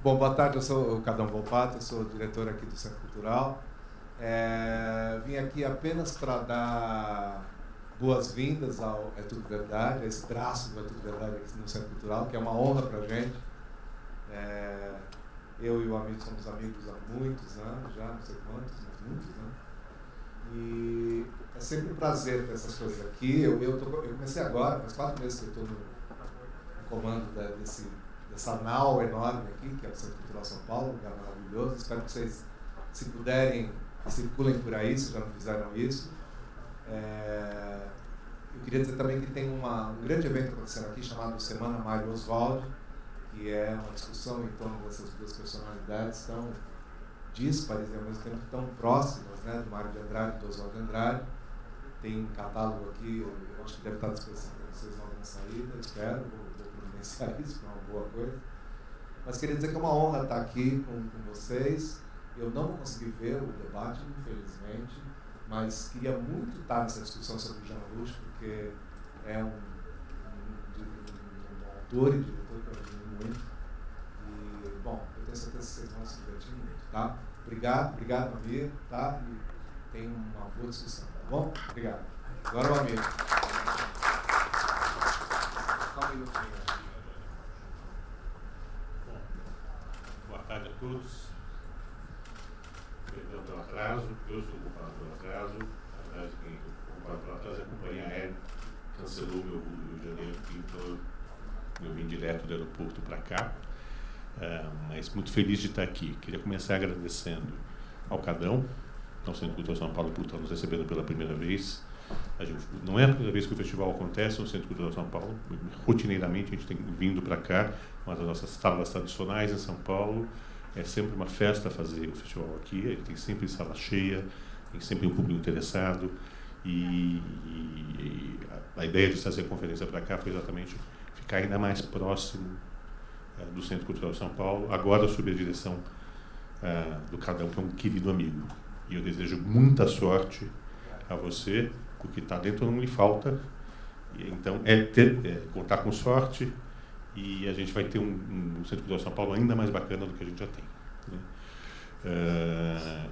Bom, boa tarde, eu sou o Cadão Volpato, eu sou diretor aqui do Centro Cultural. Vim aqui apenas para dar boas-vindas ao É Tudo Verdade, a esse braço do É Tudo Verdade aqui no Centro Cultural, que é uma honra para a gente. Eu e o amigo somos amigos há muitos anos, já não sei quantos, mas muitos anos. E é sempre um prazer ter essas coisas aqui. Eu comecei agora, faz 4 meses que eu estou no comando dessa nau enorme aqui, que é o Centro Cultural São Paulo, um lugar maravilhoso. Espero que vocês, se puderem, circulem por aí, se já não fizeram isso. Eu queria dizer também que tem um grande evento acontecendo aqui, chamado Semana Mário Oswald, que é uma discussão em torno dessas duas personalidades tão díspares e ao mesmo tempo tão próximas, né, do Mário de Andrade e do Oswald de Andrade. Tem um catálogo aqui, eu acho que deve estar à disposição para vocês logo na saída, espero, vou providenciar isso, é uma boa coisa. Mas queria dizer que é uma honra estar aqui com vocês. Eu não vou conseguir ver o debate, infelizmente, mas queria muito estar nessa discussão sobre o Jean Rouch, porque é um autor e diretor que eu admiro muito. E, bom, eu tenho certeza que vocês vão se divertir muito, tá? Obrigado, Amir, tá? E tenham uma boa discussão, tá bom? Obrigado. Agora o Amir. Só um minutinho. Bom, boa tarde a todos. Perdão pelo atraso, eu sou culpado pelo atraso. Aliás, quem é culpado pelo atraso é a companhia aérea, cancelou meu voo do Rio de Janeiro, então eu vim direto do aeroporto para cá. Mas muito feliz de estar aqui. Queria começar agradecendo ao Cadão, ao Centro Cultural São Paulo, por estar nos recebendo pela primeira vez. Não é a primeira vez que o festival acontece no Centro Cultural São Paulo. Rotineiramente a gente tem vindo para cá, uma das nossas salas tradicionais em São Paulo. É sempre uma festa fazer o festival aqui, ele tem sempre sala cheia, tem sempre um público interessado. E a ideia de trazer a conferência para cá foi exatamente ficar ainda mais próximo do Centro Cultural São Paulo, agora sob a direção do Cadão, que é um querido amigo. E eu desejo muita sorte a você, porque talento não lhe falta. E, então, contar com sorte, e a gente vai ter um Centro Cultural São Paulo ainda mais bacana do que a gente já tem. Né?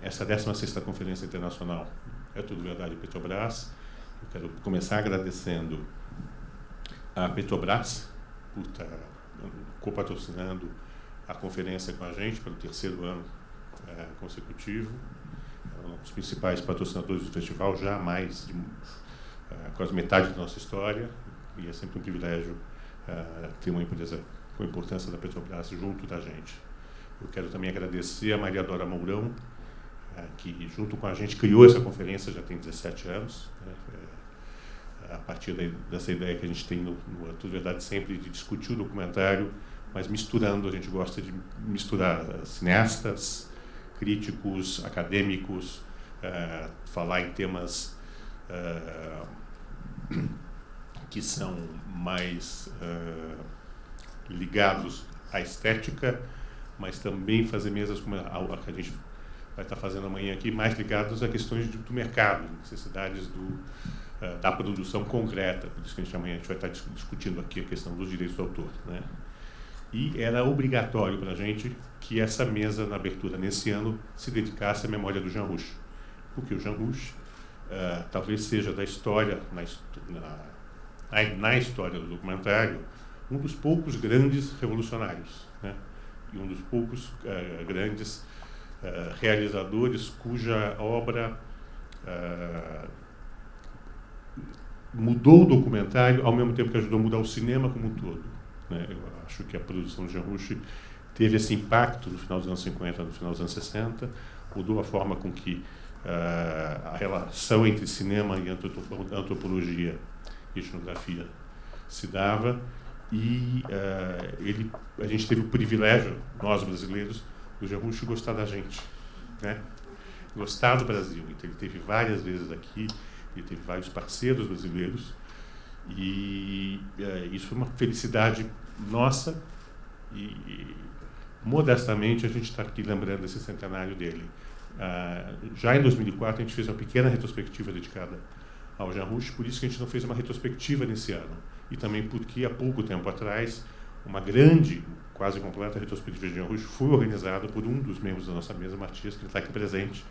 Essa 16ª Conferência Internacional É Tudo Verdade Petrobras. Eu quero começar agradecendo a Petrobras por estar co-patrocinando a conferência com a gente pelo 3º ano consecutivo. É um dos principais patrocinadores do festival, já há mais de quase metade da nossa história, e é sempre um privilégio ter uma empresa com a importância da Petrobras junto da gente. Eu quero também agradecer a Maria Dora Mourão, que junto com a gente criou essa conferência, já tem 17 anos, né? A partir dessa ideia que a gente tem no Tudo Verdade sempre de discutir o documentário, mas misturando, a gente gosta de misturar cineastas, críticos, acadêmicos, falar em temas que são mais ligados à estética, mas também fazer mesas como a que a gente vai estar fazendo amanhã aqui, mais ligados a questões do mercado, necessidades da produção concreta. Por isso que amanhã a gente vai estar discutindo aqui a questão dos direitos do autor, né? E era obrigatório para a gente que essa mesa, na abertura nesse ano, se dedicasse à memória do Jean Rouch, porque o Jean Rouch talvez seja da história, na história do documentário, um dos poucos grandes revolucionários, né? E um dos poucos grandes realizadores cuja obra mudou o documentário ao mesmo tempo que ajudou a mudar o cinema como um todo, né? Eu acho que a produção de Jean Rouch teve esse impacto no final dos anos 50, no final dos anos 60, mudou a forma com que a relação entre cinema e antropologia e etnografia se dava, e a gente teve o privilégio, nós brasileiros, do Jean Rouch gostar da gente, né? Gostar do Brasil. Então, ele teve várias vezes aqui, ele teve vários parceiros brasileiros, e isso foi uma felicidade nossa, e modestamente a gente está aqui lembrando esse centenário dele. Já em 2004 a gente fez uma pequena retrospectiva dedicada ao Jean Rouch, por isso que a gente não fez uma retrospectiva nesse ano, e também porque há pouco tempo atrás uma grande quase completa retrospectiva de Jean Rouch foi organizada por um dos membros da nossa mesa, Matias, que está aqui presente,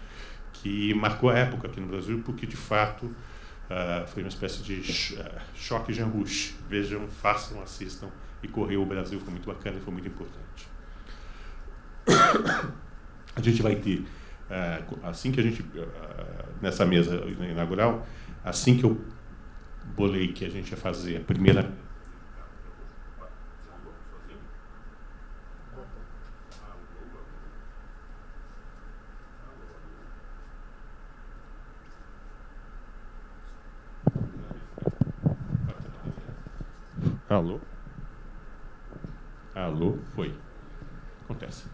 que marcou a época aqui no Brasil, porque, de fato, foi uma espécie de choque Jean Rouch. Vejam, façam, assistam, e correu o Brasil, foi muito bacana e foi muito importante. A gente vai ter, assim que a gente, nessa mesa inaugural, assim que eu bolei que a gente ia fazer a primeira... Alô? Alô? Foi. Acontece.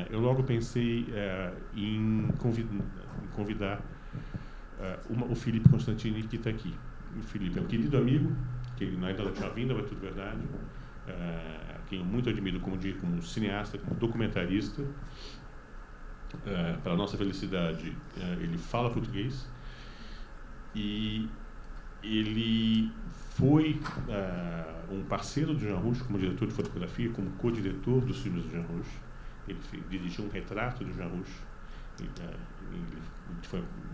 Eu logo pensei em convidar o Felipe Constantini, que está aqui. O Felipe é um querido amigo, que ele ainda não tinha vindo, mas tudo verdade. Quem eu muito admiro como cineasta, como documentarista. Para a nossa felicidade, ele fala português. E ele foi um parceiro do Jean Rouch como diretor de fotografia, como co-diretor dos filmes do Jean Rouch. Ele dirigiu um retrato do Jean Rouch.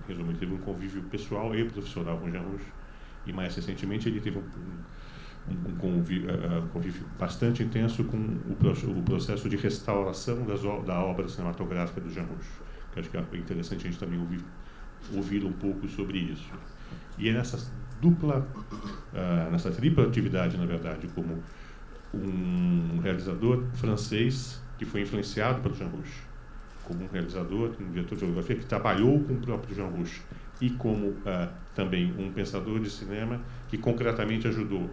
Resumindo, teve um convívio pessoal e profissional com o Jean Rouch. E mais recentemente ele teve um convívio bastante intenso com o processo de restauração da obra cinematográfica do Jean Rouch. Que acho que é interessante a gente também ouvir um pouco sobre isso. E é nessa tripla atividade, na verdade, como um realizador francês que foi influenciado pelo Jean Rouch, como um realizador, um diretor de fotografia que trabalhou com o próprio Jean Rouch, e como também um pensador de cinema que concretamente ajudou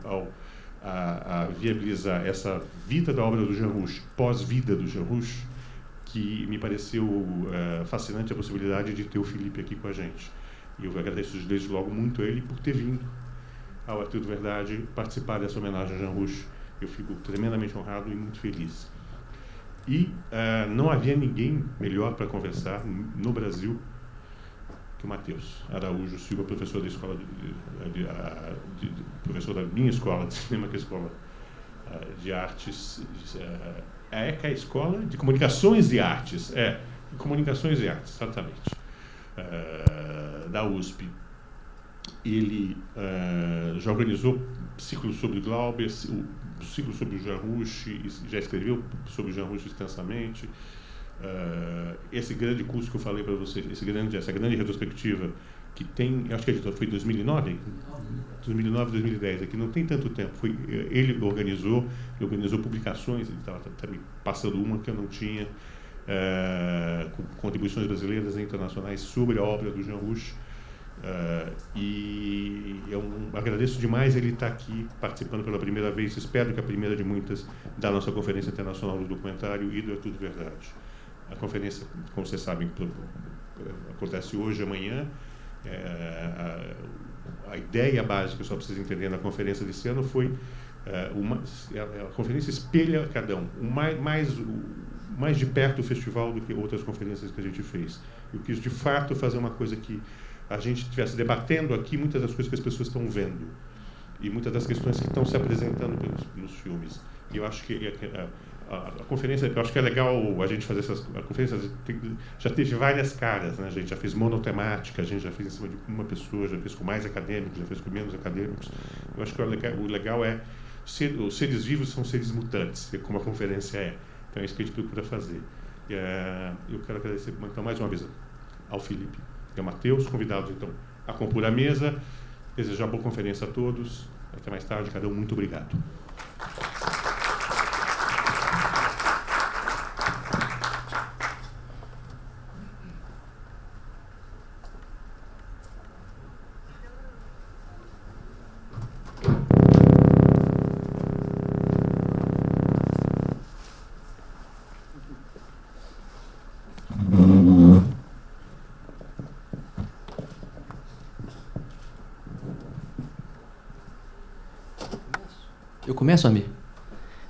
a viabilizar essa vida da obra do Jean Rouch, pós-vida do Jean Rouch, que me pareceu fascinante a possibilidade de ter o Felipe aqui com a gente. E eu agradeço desde logo muito a ele por ter vindo ao Arquivo de Verdade participar dessa homenagem a Jean Rouch. Eu fico tremendamente honrado e muito feliz. E não havia ninguém melhor para conversar no Brasil que o Matheus Araújo Silva, professor da escola professor da minha escola de cinema, que é a escola de artes, que é a escola de comunicações e artes, comunicações e artes, exatamente. Da USP. Ele já organizou ciclos sobre Glauber, o ciclo sobre o Jean Rouch, já escreveu sobre o Jean Rouch extensamente. Esse grande curso que eu falei para vocês, essa grande retrospectiva que tem, acho que foi 2009, 2010, aqui não tem tanto tempo. Ele organizou publicações, ele estava me passando uma que eu não tinha. Com contribuições brasileiras e internacionais sobre a obra do Jean Rouch, e eu agradeço demais ele estar aqui participando pela primeira vez, espero que a primeira de muitas, da nossa Conferência Internacional do Documentário e do É Tudo Verdade. A conferência, como vocês sabem, acontece hoje, amanhã. A ideia básica, só para vocês entenderem, na conferência desse ano foi a conferência espelha cada um, mais de perto o festival do que outras conferências que a gente fez. Eu quis, de fato, fazer uma coisa que a gente estivesse debatendo aqui muitas das coisas que as pessoas estão vendo e muitas das questões que estão se apresentando nos filmes. E eu acho que a conferência, eu acho que é legal a gente fazer a conferência, já teve várias caras, né? A gente já fez monotemática, a gente já fez em cima de uma pessoa, já fez com mais acadêmicos, já fez com menos acadêmicos. Eu acho que o legal é os seres vivos são seres mutantes, como a conferência é. Então é isso que a gente procura fazer. Eu quero agradecer então, mais uma vez ao Felipe e ao Matheus, convidados então a compor a mesa. Desejar boa conferência a todos. Até mais tarde, cada um. Muito obrigado. Eu começo, Amir?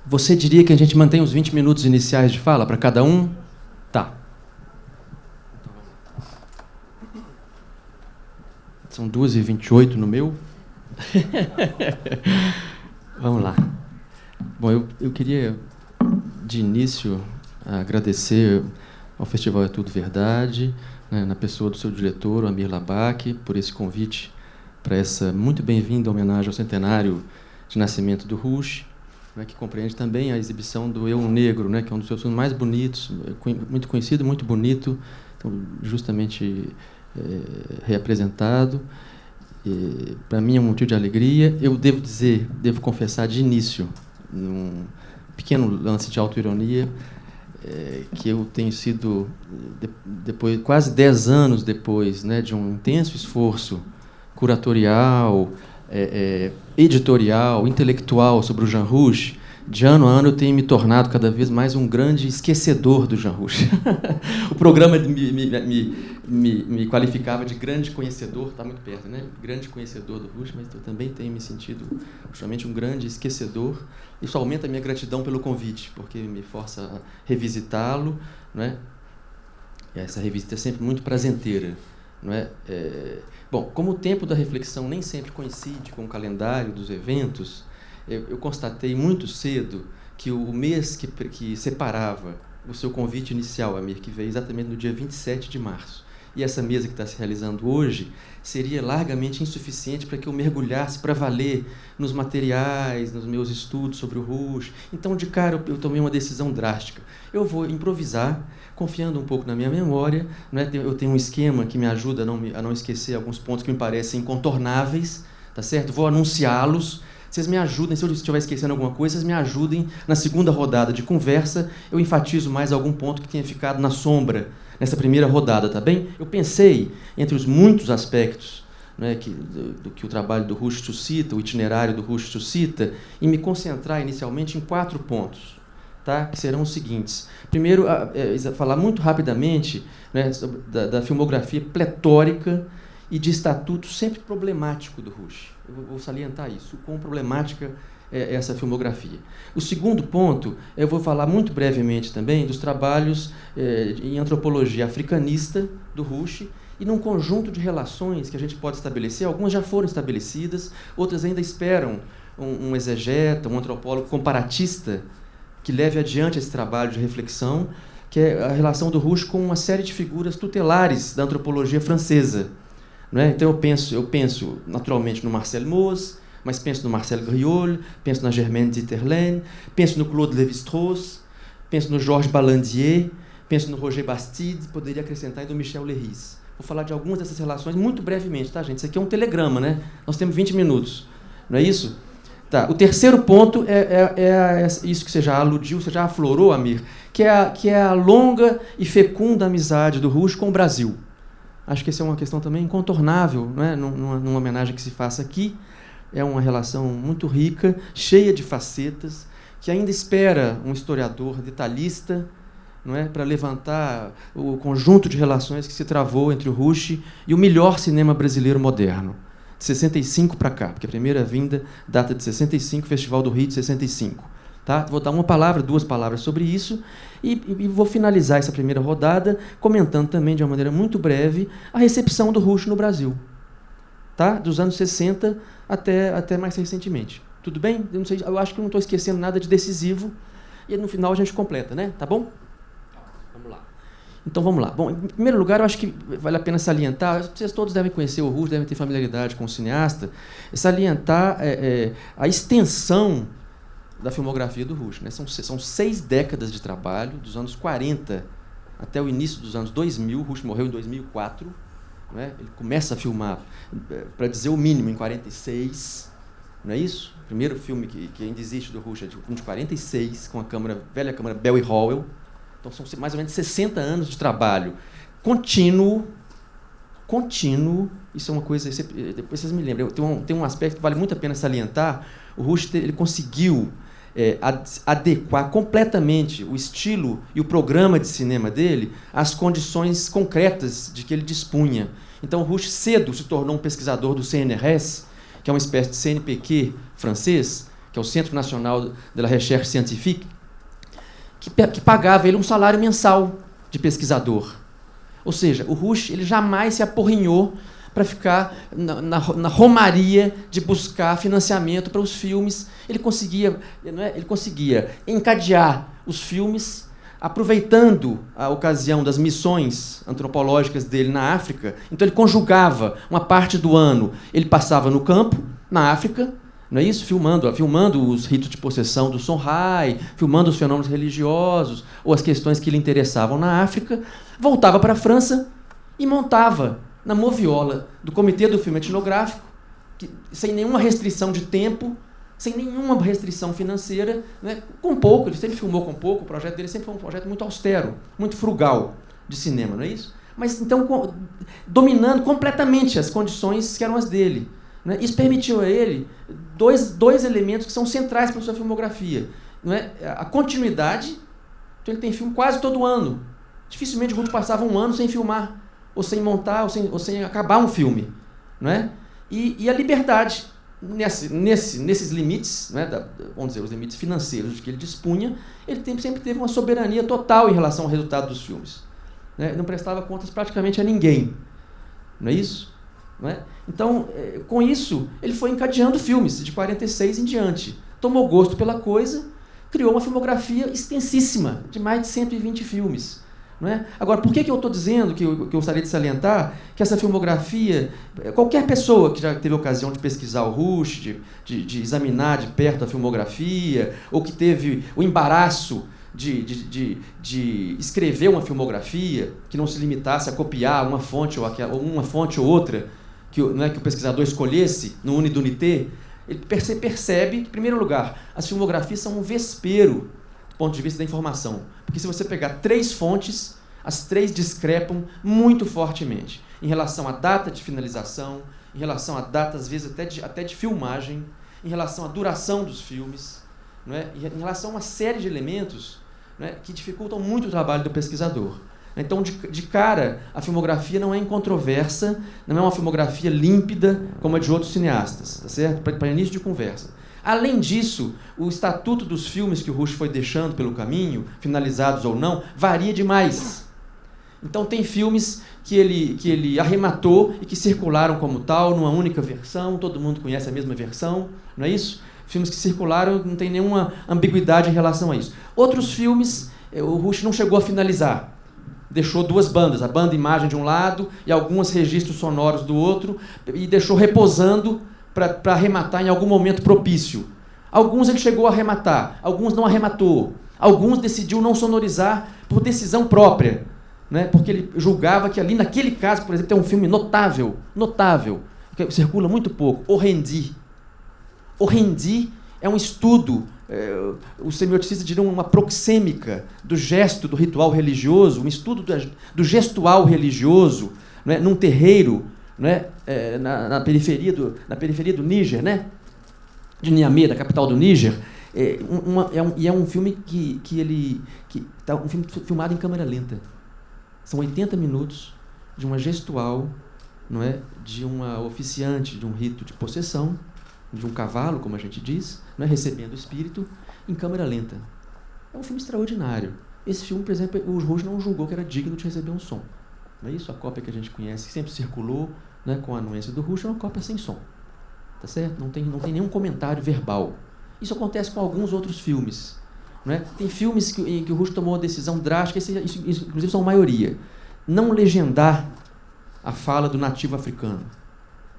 Você diria que a gente mantém os 20 minutos iniciais de fala para cada um? Tá. São 2h28 no meu. Vamos lá. Bom, eu queria, de início, agradecer ao Festival É Tudo Verdade, né, na pessoa do seu diretor, o Amir Labak, por esse convite para essa muito bem-vinda homenagem ao centenário de nascimento do Rushdie, né, que compreende também a exibição do Eu Negro, né, que é um dos seus filmes mais bonitos, muito conhecido, muito bonito, então, justamente reapresentado. Para mim é um motivo de alegria. Eu devo confessar de início, num pequeno lance de autoironia, que eu tenho sido, depois, quase 10 anos depois, né, de um intenso esforço curatorial, editorial, intelectual sobre o Jean Rouch, de ano a ano eu tenho me tornado cada vez mais um grande esquecedor do Jean Rouch. O programa me qualificava de grande conhecedor, está muito perto, né? Grande conhecedor do Rouch, mas eu também tenho me sentido justamente um grande esquecedor. Isso aumenta a minha gratidão pelo convite, porque me força a revisitá-lo, não é? Essa revisita é sempre muito prazenteira, não é? Bom, como o tempo da reflexão nem sempre coincide com o calendário dos eventos, eu constatei muito cedo que o mês que separava o seu convite inicial, Amir, que veio exatamente no dia 27 de março, e essa mesa que está se realizando hoje, seria largamente insuficiente para que eu mergulhasse para valer nos materiais, nos meus estudos sobre o Rouch. Então, de cara, eu tomei uma decisão drástica. Eu vou improvisar, confiando um pouco na minha memória, né? Eu tenho um esquema que me ajuda a não esquecer alguns pontos que me parecem incontornáveis, tá certo? Vou anunciá-los. Vocês me ajudem, se eu estiver esquecendo alguma coisa, vocês me ajudem. Na segunda rodada de conversa, eu enfatizo mais algum ponto que tenha ficado na sombra nessa primeira rodada, tá bem? Eu pensei, entre os muitos aspectos, né, do que o trabalho do Rouch suscita, o itinerário do Rouch suscita, em me concentrar inicialmente em 4 pontos, tá? Que serão os seguintes. Primeiro, falar muito rapidamente, né, da filmografia pletórica e de estatuto sempre problemático do Rouch. Eu vou salientar isso, quão problemática é essa filmografia. O segundo ponto, eu vou falar muito brevemente também dos trabalhos em antropologia africanista do Rouch e num conjunto de relações que a gente pode estabelecer. Algumas já foram estabelecidas, outras ainda esperam um exegeta, um antropólogo comparatista que leve adiante esse trabalho de reflexão, que é a relação do Rouch com uma série de figuras tutelares da antropologia francesa. Não é? Então eu penso naturalmente no Marcel Mauss, mas penso no Marcel Griol, penso na Germaine Dieterlen, penso no Claude Lévi-Strauss, penso no Georges Ballandier, penso no Roger Bastide, poderia acrescentar ainda o Michel Leiris. Vou falar de algumas dessas relações muito brevemente, tá, gente? Isso aqui é um telegrama, né? Nós temos 20 minutos, não é isso? Tá. O terceiro ponto é isso que você já aludiu, você já aflorou, Amir, que é a longa e fecunda amizade do Rouch com o Brasil. Acho que essa é uma questão também incontornável, não é? Numa homenagem que se faça aqui. É uma relação muito rica, cheia de facetas, que ainda espera um historiador detalhista, não é? Para levantar o conjunto de relações que se travou entre o Rouch e o melhor cinema brasileiro moderno, de 65 para cá, porque a primeira vinda data de 65, Festival do Rio de 65. Tá? Vou dar 2 palavras sobre isso e vou finalizar essa primeira rodada comentando também, de uma maneira muito breve, a recepção do Rouch no Brasil, tá? Dos anos 60 até mais recentemente. Tudo bem? Eu acho que não estou esquecendo nada de decisivo e no final a gente completa, né? Tá bom? Vamos lá. Então vamos lá. Bom, em primeiro lugar, eu acho que vale a pena salientar, vocês todos devem conhecer o Rouch, devem ter familiaridade com o cineasta, salientar a extensão da filmografia do Rouch, né? São 6 décadas de trabalho, dos anos 40 até o início dos anos 2000. O Rouch morreu em 2004, né? Ele começa a filmar, para dizer o mínimo, em 46, não é isso? O primeiro filme que ainda existe do Rouch é de 46, com a velha câmera Bell e Howell. Então são mais ou menos 60 anos de trabalho contínuo. Isso é uma coisa, depois vocês me lembram, tem um aspecto que vale muito a pena salientar. O Rouch ele conseguiu adequar completamente o estilo e o programa de cinema dele às condições concretas de que ele dispunha. Então, o Rouch cedo se tornou um pesquisador do CNRS, que é uma espécie de CNPq francês, que é o Centro National de la Recherche Scientifique, que pagava ele um salário mensal de pesquisador. Ou seja, o Rouch ele jamais se aporrinhou para ficar na romaria de buscar financiamento para os filmes. Ele conseguia encadear os filmes, aproveitando a ocasião das missões antropológicas dele na África. Então ele conjugava uma parte do ano, ele passava no campo, na África, não é isso? Filmando os ritos de possessão do Songhai, filmando os fenômenos religiosos ou as questões que lhe interessavam na África, voltava para a França e montava na moviola do Comitê do Filme Etnográfico, sem nenhuma restrição de tempo, sem nenhuma restrição financeira, né? Com pouco, ele sempre filmou com pouco, o projeto dele sempre foi um projeto muito austero, muito frugal de cinema, não é isso? Mas então dominando completamente as condições que eram as dele. Né? Isso permitiu a ele dois elementos que são centrais para a sua filmografia. Não é? A continuidade, então ele tem filme quase todo ano. Dificilmente o Ruth passava um ano sem filmar, ou sem montar, ou sem acabar um filme. Não é? E a liberdade, nesses limites, não é? Vamos dizer, os limites financeiros de que ele dispunha, ele sempre teve uma soberania total em relação ao resultado dos filmes. Né? Não prestava contas praticamente a ninguém. Não é isso? Não é? Então, com isso, ele foi encadeando filmes de 46 em diante. Tomou gosto pela coisa, criou uma filmografia extensíssima, de mais de 120 filmes. Não é? Agora, por que eu estou dizendo, que eu gostaria de salientar, que essa filmografia, qualquer pessoa que já teve ocasião de pesquisar o Rush, de examinar de perto a filmografia, ou que teve o embaraço de escrever uma filmografia, que não se limitasse a copiar uma fonte ou outra, que o pesquisador escolhesse no Unidunité, ele percebe que, em primeiro lugar, as filmografias são um vespeiro do ponto de vista da informação. Porque se você pegar 3 fontes, as 3 discrepam muito fortemente em relação à data de finalização, em relação à data, às vezes, até de filmagem, em relação à duração dos filmes, não é? Em relação a uma série de elementos, não é? Que dificultam muito o trabalho do pesquisador. Então, de cara, a filmografia não é incontroversa, não é uma filmografia límpida como a de outros cineastas, tá certo? Para início de conversa. Além disso, o estatuto dos filmes que o Rush foi deixando pelo caminho, finalizados ou não, varia demais. Então, tem filmes que ele arrematou e que circularam como tal, numa única versão, todo mundo conhece a mesma versão, não é isso? Filmes que circularam, não tem nenhuma ambiguidade em relação a isso. Outros filmes, o Rush não chegou a finalizar. Deixou 2 bandas, a banda imagem de um lado e alguns registros sonoros do outro, e deixou reposando para arrematar em algum momento propício. Alguns ele chegou a arrematar, alguns não arrematou. Alguns decidiu não sonorizar por decisão própria, né? Porque ele julgava que ali, naquele caso, por exemplo, tem um filme notável, que circula muito pouco, O Rendi. O Rendi é um estudo, os semioticistas diriam uma proxêmica do gesto, do ritual religioso, um estudo do gestual religioso, né, num terreiro, né, na periferia do Níger, né, de Niamey, da capital do Níger. É um filme um filme filmado em câmera lenta. São 80 minutos de uma gestual, não é, de uma oficiante de um rito de possessão, de um cavalo, como a gente diz, né, recebendo o espírito, em câmera lenta. É um filme extraordinário. Esse filme, por exemplo, o Rush não julgou que era digno de receber um som. Não é isso? A cópia que a gente conhece, que sempre circulou, né, com a anuência do Rush, é uma cópia sem som. Tá certo? Não tem nenhum comentário verbal. Isso acontece com alguns outros filmes. Né? Tem filmes em que o Rush tomou uma decisão drástica, isso inclusive são a maioria. Não legendar a fala do nativo africano.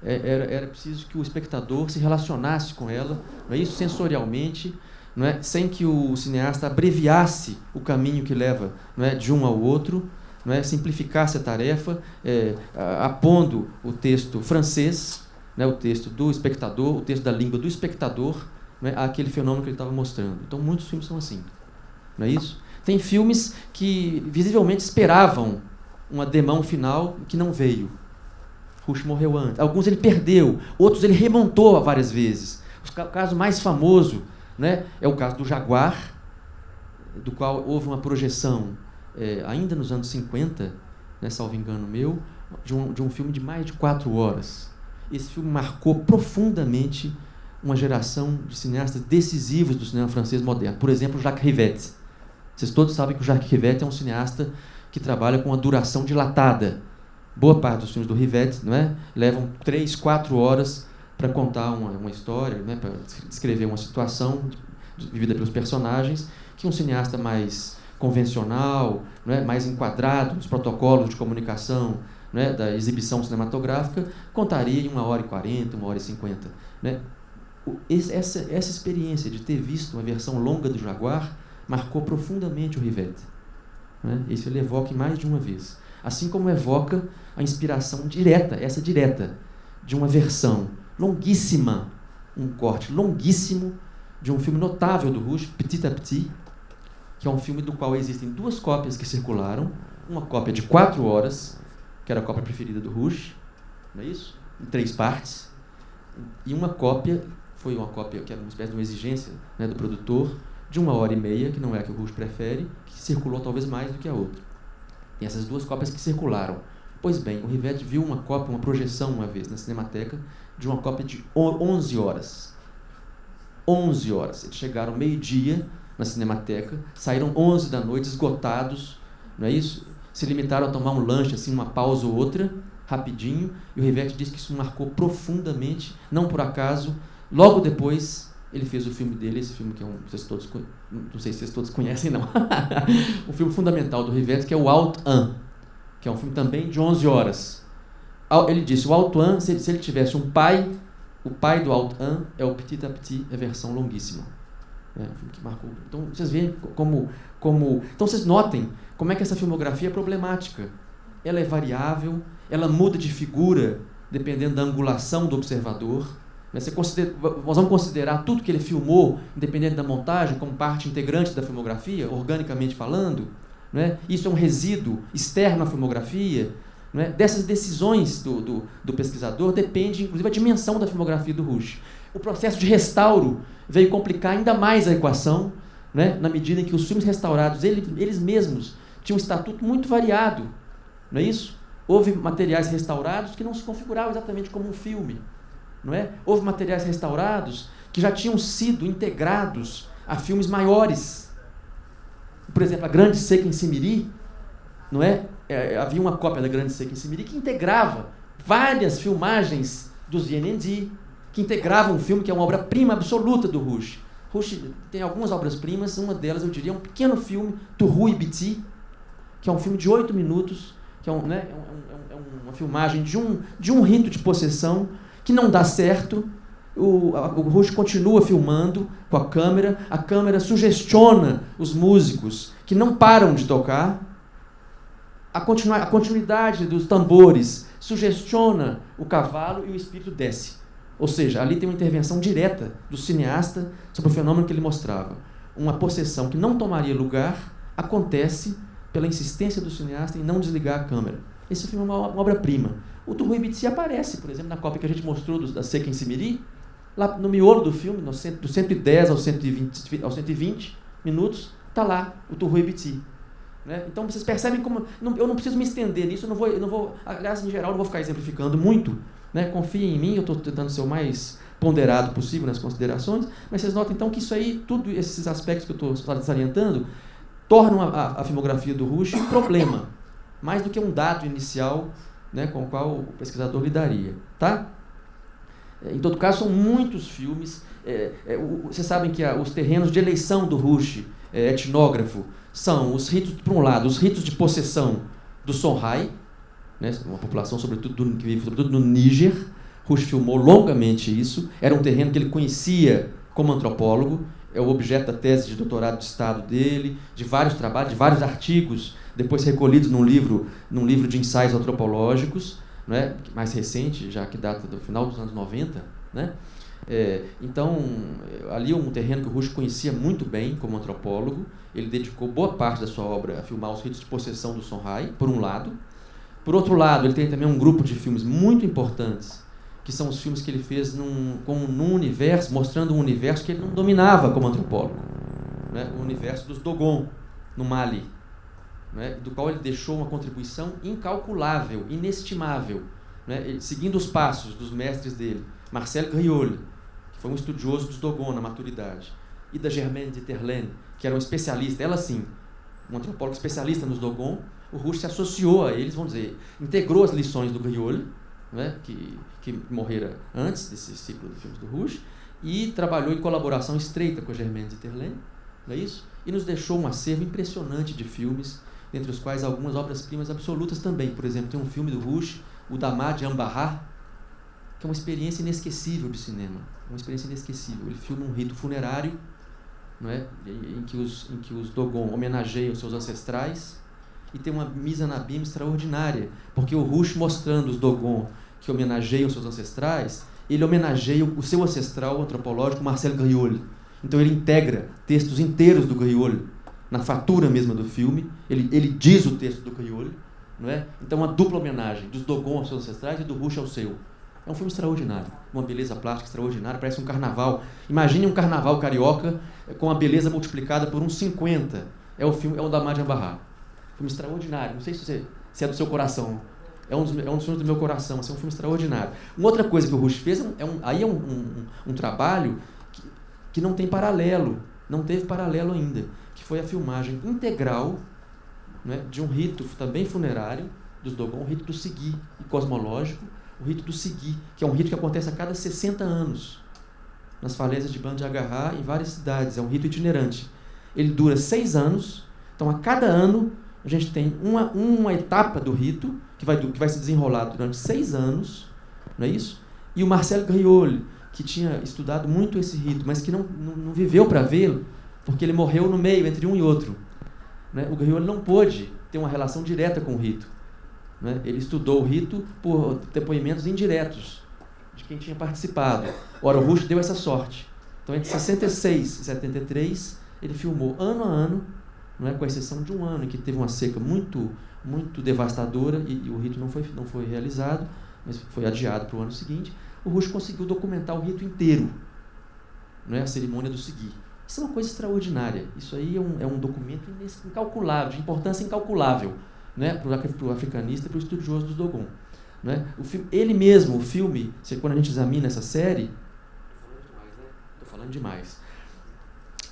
Era preciso que o espectador se relacionasse com ela, não é isso? Sensorialmente, não é? Sem que o cineasta abreviasse o caminho que leva, não é? De um ao outro, não é? Simplificasse a tarefa, apondo o texto francês, né? O texto do espectador, o texto da língua do espectador, não é? Àquele fenômeno que ele estava mostrando. Então, muitos filmes são assim, não é isso? Tem filmes que visivelmente esperavam uma demão final que não veio. Rush morreu antes. Alguns ele perdeu, outros ele remontou várias vezes. O caso mais famoso, né, é o caso do Jaguar, do qual houve uma projeção ainda nos anos 50, né, salvo engano meu, de um filme de mais de 4 horas. Esse filme marcou profundamente uma geração de cineastas decisivos do cinema francês moderno. Por exemplo, Jacques Rivette. Vocês todos sabem que o Jacques Rivette é um cineasta que trabalha com a duração dilatada. boa parte dos filmes do Rivette, não é? Levam 3, 4 horas para contar uma história, né? Para descrever uma situação vivida pelos personagens, que um cineasta mais convencional, não é? Mais enquadrado nos protocolos de comunicação, não é? Da exibição cinematográfica, contaria em 1h40, 1h50. Né? Essa experiência de ter visto uma versão longa do Jaguar marcou profundamente o Rivette. Né? Isso ele evoca em mais de uma vez. Assim como evoca a inspiração direta, de uma versão longuíssima, um corte longuíssimo de um filme notável do Rouge, Petit à Petit, que é um filme do qual existem 2 cópias que circularam, uma cópia de 4 horas, que era a cópia preferida do Rouge, não é isso? Em 3 partes, e uma cópia, foi uma cópia que era uma espécie de uma exigência, né, do produtor, de 1h30, que não é a que o Rouge prefere, que circulou talvez mais do que a outra. Tem essas 2 cópias que circularam. Pois bem, o Rivette viu uma cópia, uma projeção uma vez na Cinemateca, de uma cópia de 11 horas. 11 horas. Eles chegaram meio-dia na Cinemateca, saíram 11 da noite, esgotados, não é isso? Se limitaram a tomar um lanche, assim, uma pausa ou outra, rapidinho, e o Rivette disse que isso marcou profundamente, não por acaso. Logo depois, ele fez o filme dele, esse filme que é não sei se vocês todos conhecem, não. Um filme fundamental do Rivette, que é o Alt 1, que é um filme também de 11 horas. Ele disse, o Alt 1, se ele tivesse um pai, o pai do Alt 1 é o Petit à Petit, a versão longuíssima. É um filme que marcou. Então, vocês veem como... Então, vocês notem como é que essa filmografia é problemática. Ela é variável, ela muda de figura dependendo da angulação do observador. Nós vamos considerar tudo que ele filmou, independente da montagem, como parte integrante da filmografia, organicamente falando. Não é? Isso é um resíduo externo à filmografia. Não é? Dessas decisões do pesquisador depende, inclusive, a dimensão da filmografia do Rouge. O processo de restauro veio complicar ainda mais a equação, né? Na medida em que os filmes restaurados, eles mesmos, tinham um estatuto muito variado. Não é isso? Houve materiais restaurados que não se configuravam exatamente como um filme. Não é? Houve materiais restaurados que já tinham sido integrados a filmes maiores. Por exemplo, a Grande Seca em Simiri, não é? Havia uma cópia da Grande Seca em Simiri que integrava várias filmagens dos Yenendi, que integravam um filme que é uma obra-prima absoluta do Rouge. Rouge tem algumas obras-primas, uma delas, eu diria, um pequeno filme, Tourou e Biti, que é um filme de 8 minutos, que é uma filmagem de um rito de possessão que não dá certo. O Rouge continua filmando com a câmera sugestiona os músicos que não param de tocar, a continuidade dos tambores sugestiona o cavalo e o espírito desce. Ou seja, ali tem uma intervenção direta do cineasta sobre o fenômeno que ele mostrava. Uma possessão que não tomaria lugar acontece pela insistência do cineasta em não desligar a câmera. Esse filme é uma obra-prima. O Tourou e Biti aparece, por exemplo, na cópia que a gente mostrou da Seca em Simiri, lá no miolo do filme, do 110 aos 120 minutos, está lá o Tourou e Biti. Né? Então vocês percebem como... eu não preciso me estender nisso, eu não vou, aliás, em geral, não vou ficar exemplificando muito. Né? Confiem em mim, eu estou tentando ser o mais ponderado possível nas considerações, mas vocês notam então que isso aí, tudo esses aspectos que eu estou salientando, tornam a filmografia do Rouge um problema, mais do que um dado inicial, né, com o qual o pesquisador lidaria. Tá? Em todo caso, são muitos filmes. Vocês sabem que os terrenos de eleição do Rouge, etnógrafo, são os ritos, por um lado, os ritos de possessão do Songhai, né, uma população que vive sobretudo no Níger. Rouge filmou longamente isso. Era um terreno que ele conhecia como antropólogo. É o objeto da tese de doutorado de Estado dele, de vários trabalhos, de vários artigos, depois recolhidos num livro de ensaios antropológicos, né, mais recente, já que data do final dos anos 90. Né? Então, ali é um terreno que o Rouge conhecia muito bem como antropólogo. Ele dedicou boa parte da sua obra a filmar os ritos de possessão do Songhai, por um lado. Por outro lado, ele tem também um grupo de filmes muito importantes, que são os filmes que ele fez num universo, mostrando um universo que ele não dominava como antropólogo. Né? O universo dos Dogon, no Mali, né? Do qual ele deixou uma contribuição incalculável, inestimável, né? Seguindo os passos dos mestres dele, Marcel Griol, que foi um estudioso dos Dogon na maturidade, e da Germaine de Terlaine, que era um especialista, ela sim, um antropólogo especialista nos Dogon. O Rush se associou a eles, vamos dizer, integrou as lições do Griol, né, que morrera antes desse ciclo de filmes do Rush, e trabalhou em colaboração estreita com a Germaine Zitterlen, não é isso? E nos deixou um acervo impressionante de filmes, entre os quais algumas obras-primas absolutas também. Por exemplo, tem um filme do Rush, o Damad Ambará, que é uma experiência inesquecível de cinema, uma experiência inesquecível. Ele filma um rito funerário, não é? em que os Dogon homenageiam seus ancestrais, e tem uma mise-en-abîme extraordinária, porque o Rush, mostrando os Dogon que homenageiam seus ancestrais, ele homenageia o seu ancestral antropológico, Marcel Griol. Então ele integra textos inteiros do Griol na fatura mesma do filme, ele diz o texto do Griol, não é? Então uma dupla homenagem dos Dogon aos seus ancestrais e do Rush ao seu. É um filme extraordinário, uma beleza plástica extraordinária, parece um carnaval. Imagine um carnaval carioca com a beleza multiplicada por uns 50. É o Damad Ambará. Filme extraordinário, não sei se é do seu coração. É um dos filmes do meu coração, assim, é um filme extraordinário. Uma outra coisa que o Rush fez é um trabalho que não tem paralelo, não teve paralelo ainda, que foi a filmagem integral, né, de um rito também funerário dos Dogon, o rito do Sigui e cosmológico, o rito do Sigui, que é um rito que acontece a cada 60 anos, nas falésias de Band de Agarrá, em várias cidades, é um rito itinerante. Ele dura 6 anos, então a cada ano a gente tem uma etapa do rito que vai se desenrolar durante 6 anos, não é isso? E o Marcel Griol, que tinha estudado muito esse rito, mas que não viveu para vê-lo, porque ele morreu no meio, entre um e outro, né? O Griol não pôde ter uma relação direta com o rito, né? Ele estudou o rito por depoimentos indiretos de quem tinha participado. Ora, o Rush deu essa sorte. Então, entre 66 e 73, ele filmou ano a ano, não é? Com exceção de um ano em que teve uma seca muito, muito devastadora e o rito não foi realizado, mas foi adiado para o ano seguinte. O Rush conseguiu documentar o rito inteiro, não é? A cerimônia do Sigui. Isso é uma coisa extraordinária. Isso aí é um documento incalculável, de importância incalculável, né? Para o africanista e para o estudioso dos Dogon. Né? Ele mesmo, o filme, quando a gente examina essa série... Estou falando demais.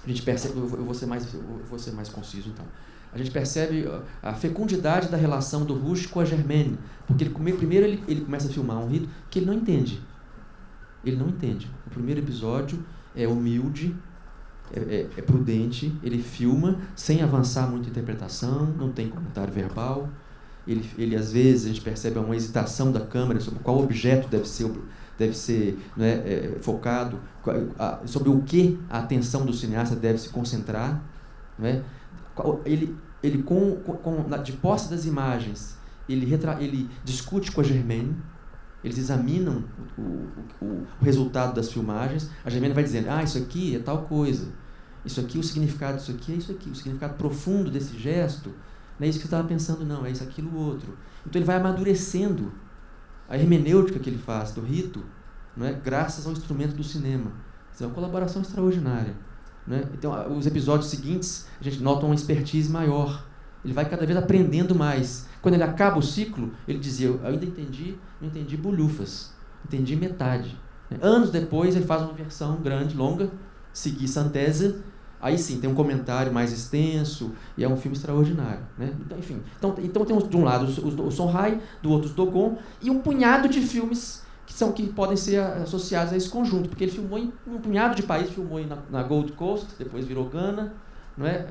A gente percebe, eu vou ser mais conciso, então. A gente percebe a fecundidade da relação do Rush com a Germaine, porque primeiro ele começa a filmar um rito que ele não entende. Ele não entende. O primeiro episódio é humilde, é prudente, ele filma sem avançar muito a interpretação, não tem comentário verbal. Ele às vezes, a gente percebe uma hesitação da câmera sobre qual objeto deve ser né, focado, sobre o que a atenção do cineasta deve se concentrar. Né? Ele de posse das imagens, ele discute com a Germaine, eles examinam o resultado das filmagens. A Germaine vai dizendo, isso aqui é tal coisa, isso aqui, o significado disso aqui é isso aqui, o significado profundo desse gesto não é isso que você estava pensando, não, é isso, aquilo, outro. Então ele vai amadurecendo a hermenêutica que ele faz do rito, não é? Graças ao instrumento do cinema. Isso é uma colaboração extraordinária. Né? Então, os episódios seguintes, a gente nota uma expertise maior. Ele vai cada vez aprendendo mais. Quando ele acaba o ciclo, ele dizia, eu ainda não entendi bolhufas, entendi metade. Anos depois, ele faz uma versão grande, longa, Sigui Synthèse. Aí sim, tem um comentário mais extenso e é um filme extraordinário. Né? Então, enfim, então temos de um lado o Songhai, do outro os Dogon, e um punhado de filmes que podem ser associados a esse conjunto, porque ele filmou em um punhado de países, filmou na Gold Coast, depois virou Gana, não é?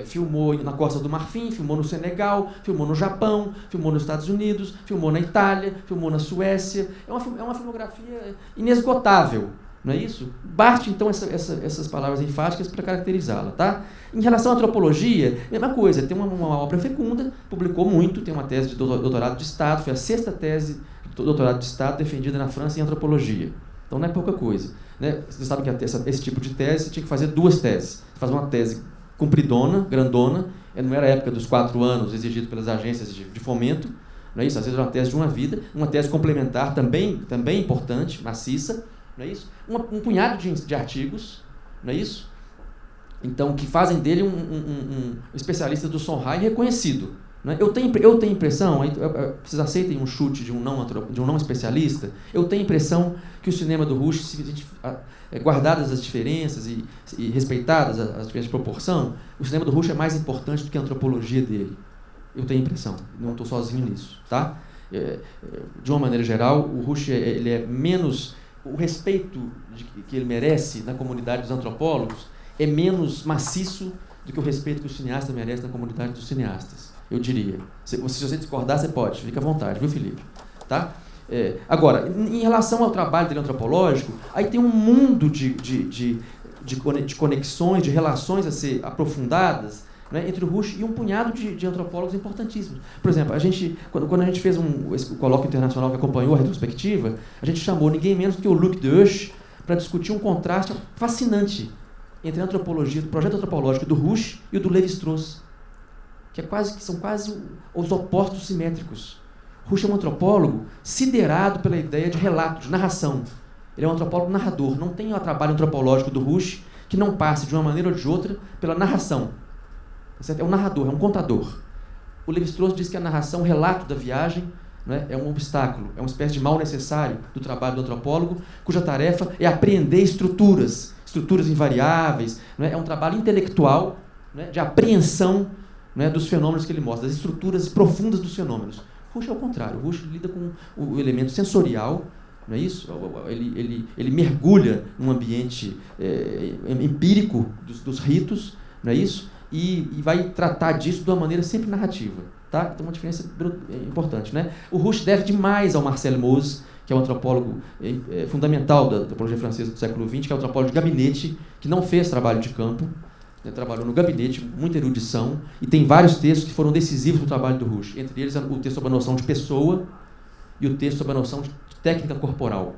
Filmou na Costa do Marfim, filmou no Senegal, filmou no Japão, filmou nos Estados Unidos, filmou na Itália, filmou na Suécia. É uma filmografia inesgotável, não é isso? Basta, então, essas palavras enfáticas para caracterizá-la. Tá? Em relação à antropologia, mesma coisa, tem uma obra fecunda, publicou muito, tem uma tese de doutorado de Estado, foi a 6ª tese de doutorado de Estado defendida na França em antropologia. Então não é pouca coisa. Né? Vocês sabem que esse tipo de tese, você tinha que fazer 2 teses. Você faz uma tese compridona, grandona, não era a época dos 4 anos exigido pelas agências de fomento, não é isso? Às vezes era uma tese de uma vida, uma tese complementar também importante, maciça, não é isso? Um punhado de artigos, não é isso? Então, que fazem dele um especialista do Songhai reconhecido, Né? Eu tenho impressão, vocês aceitem um chute de um não especialista, eu tenho impressão que o cinema do Rush, guardadas as diferenças e respeitadas as diferenças de proporção, o cinema do Rush é mais importante do que a antropologia dele. Eu tenho impressão, não estou sozinho nisso. Tá? De uma maneira geral, o Rush ele é menos... O respeito que ele merece na comunidade dos antropólogos é menos maciço do que o respeito que o cineasta merece na comunidade dos cineastas, eu diria. Se você discordar, você pode, fica à vontade, viu, Felipe? Tá? Agora, em relação ao trabalho dele antropológico, aí tem um mundo de conexões, de relações a ser aprofundadas, né, entre o Rush e um punhado de antropólogos importantíssimos. Por exemplo, quando a gente fez o colóquio internacional que acompanhou a retrospectiva, a gente chamou ninguém menos do que o Luc Deuche para discutir um contraste fascinante entre a antropologia, do projeto antropológico do Rush e o do Lévi-Strauss, que são quase os opostos simétricos. Rush é um antropólogo siderado pela ideia de relato, de narração. Ele é um antropólogo narrador. Não tem o trabalho antropológico do Rush que não passe, de uma maneira ou de outra, pela narração. É um narrador, é um contador. O Lévi-Strauss diz que a narração, o relato da viagem, né, é um obstáculo, é uma espécie de mal necessário do trabalho do antropólogo, cuja tarefa é apreender estruturas invariáveis, né, é um trabalho intelectual, né, de apreensão, né, dos fenômenos que ele mostra, das estruturas profundas dos fenômenos. Rush é o contrário, Rush lida com o elemento sensorial, não é isso? Ele mergulha num ambiente empírico dos ritos, não é isso? E vai tratar disso de uma maneira sempre narrativa. Tá? Então, uma diferença importante. Né? O Rush deve demais ao Marcel Mauss, que é um antropólogo fundamental da antropologia francesa do século XX, que é um antropólogo de gabinete, que não fez trabalho de campo, né? Trabalhou no gabinete, muita erudição, e tem vários textos que foram decisivos no trabalho do Rush. Entre eles, o texto sobre a noção de pessoa e o texto sobre a noção de técnica corporal.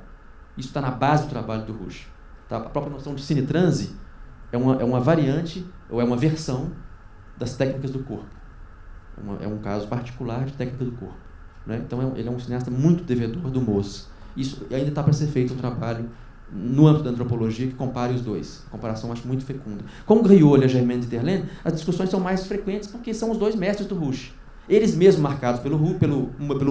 Isso está na base do trabalho do Rush. Tá? A própria noção de cinetranse é uma variante, ou é uma versão das técnicas do corpo. É um caso particular de técnica do corpo. Né? Então, ele é um cineasta muito devedor do Mauss. Isso ainda está para ser feito um trabalho no âmbito da antropologia que compare os dois. A comparação acho muito fecunda. Com Griot e Germaine Diterlen, as discussões são mais frequentes porque são os dois mestres do Rush. Eles mesmos marcados pelo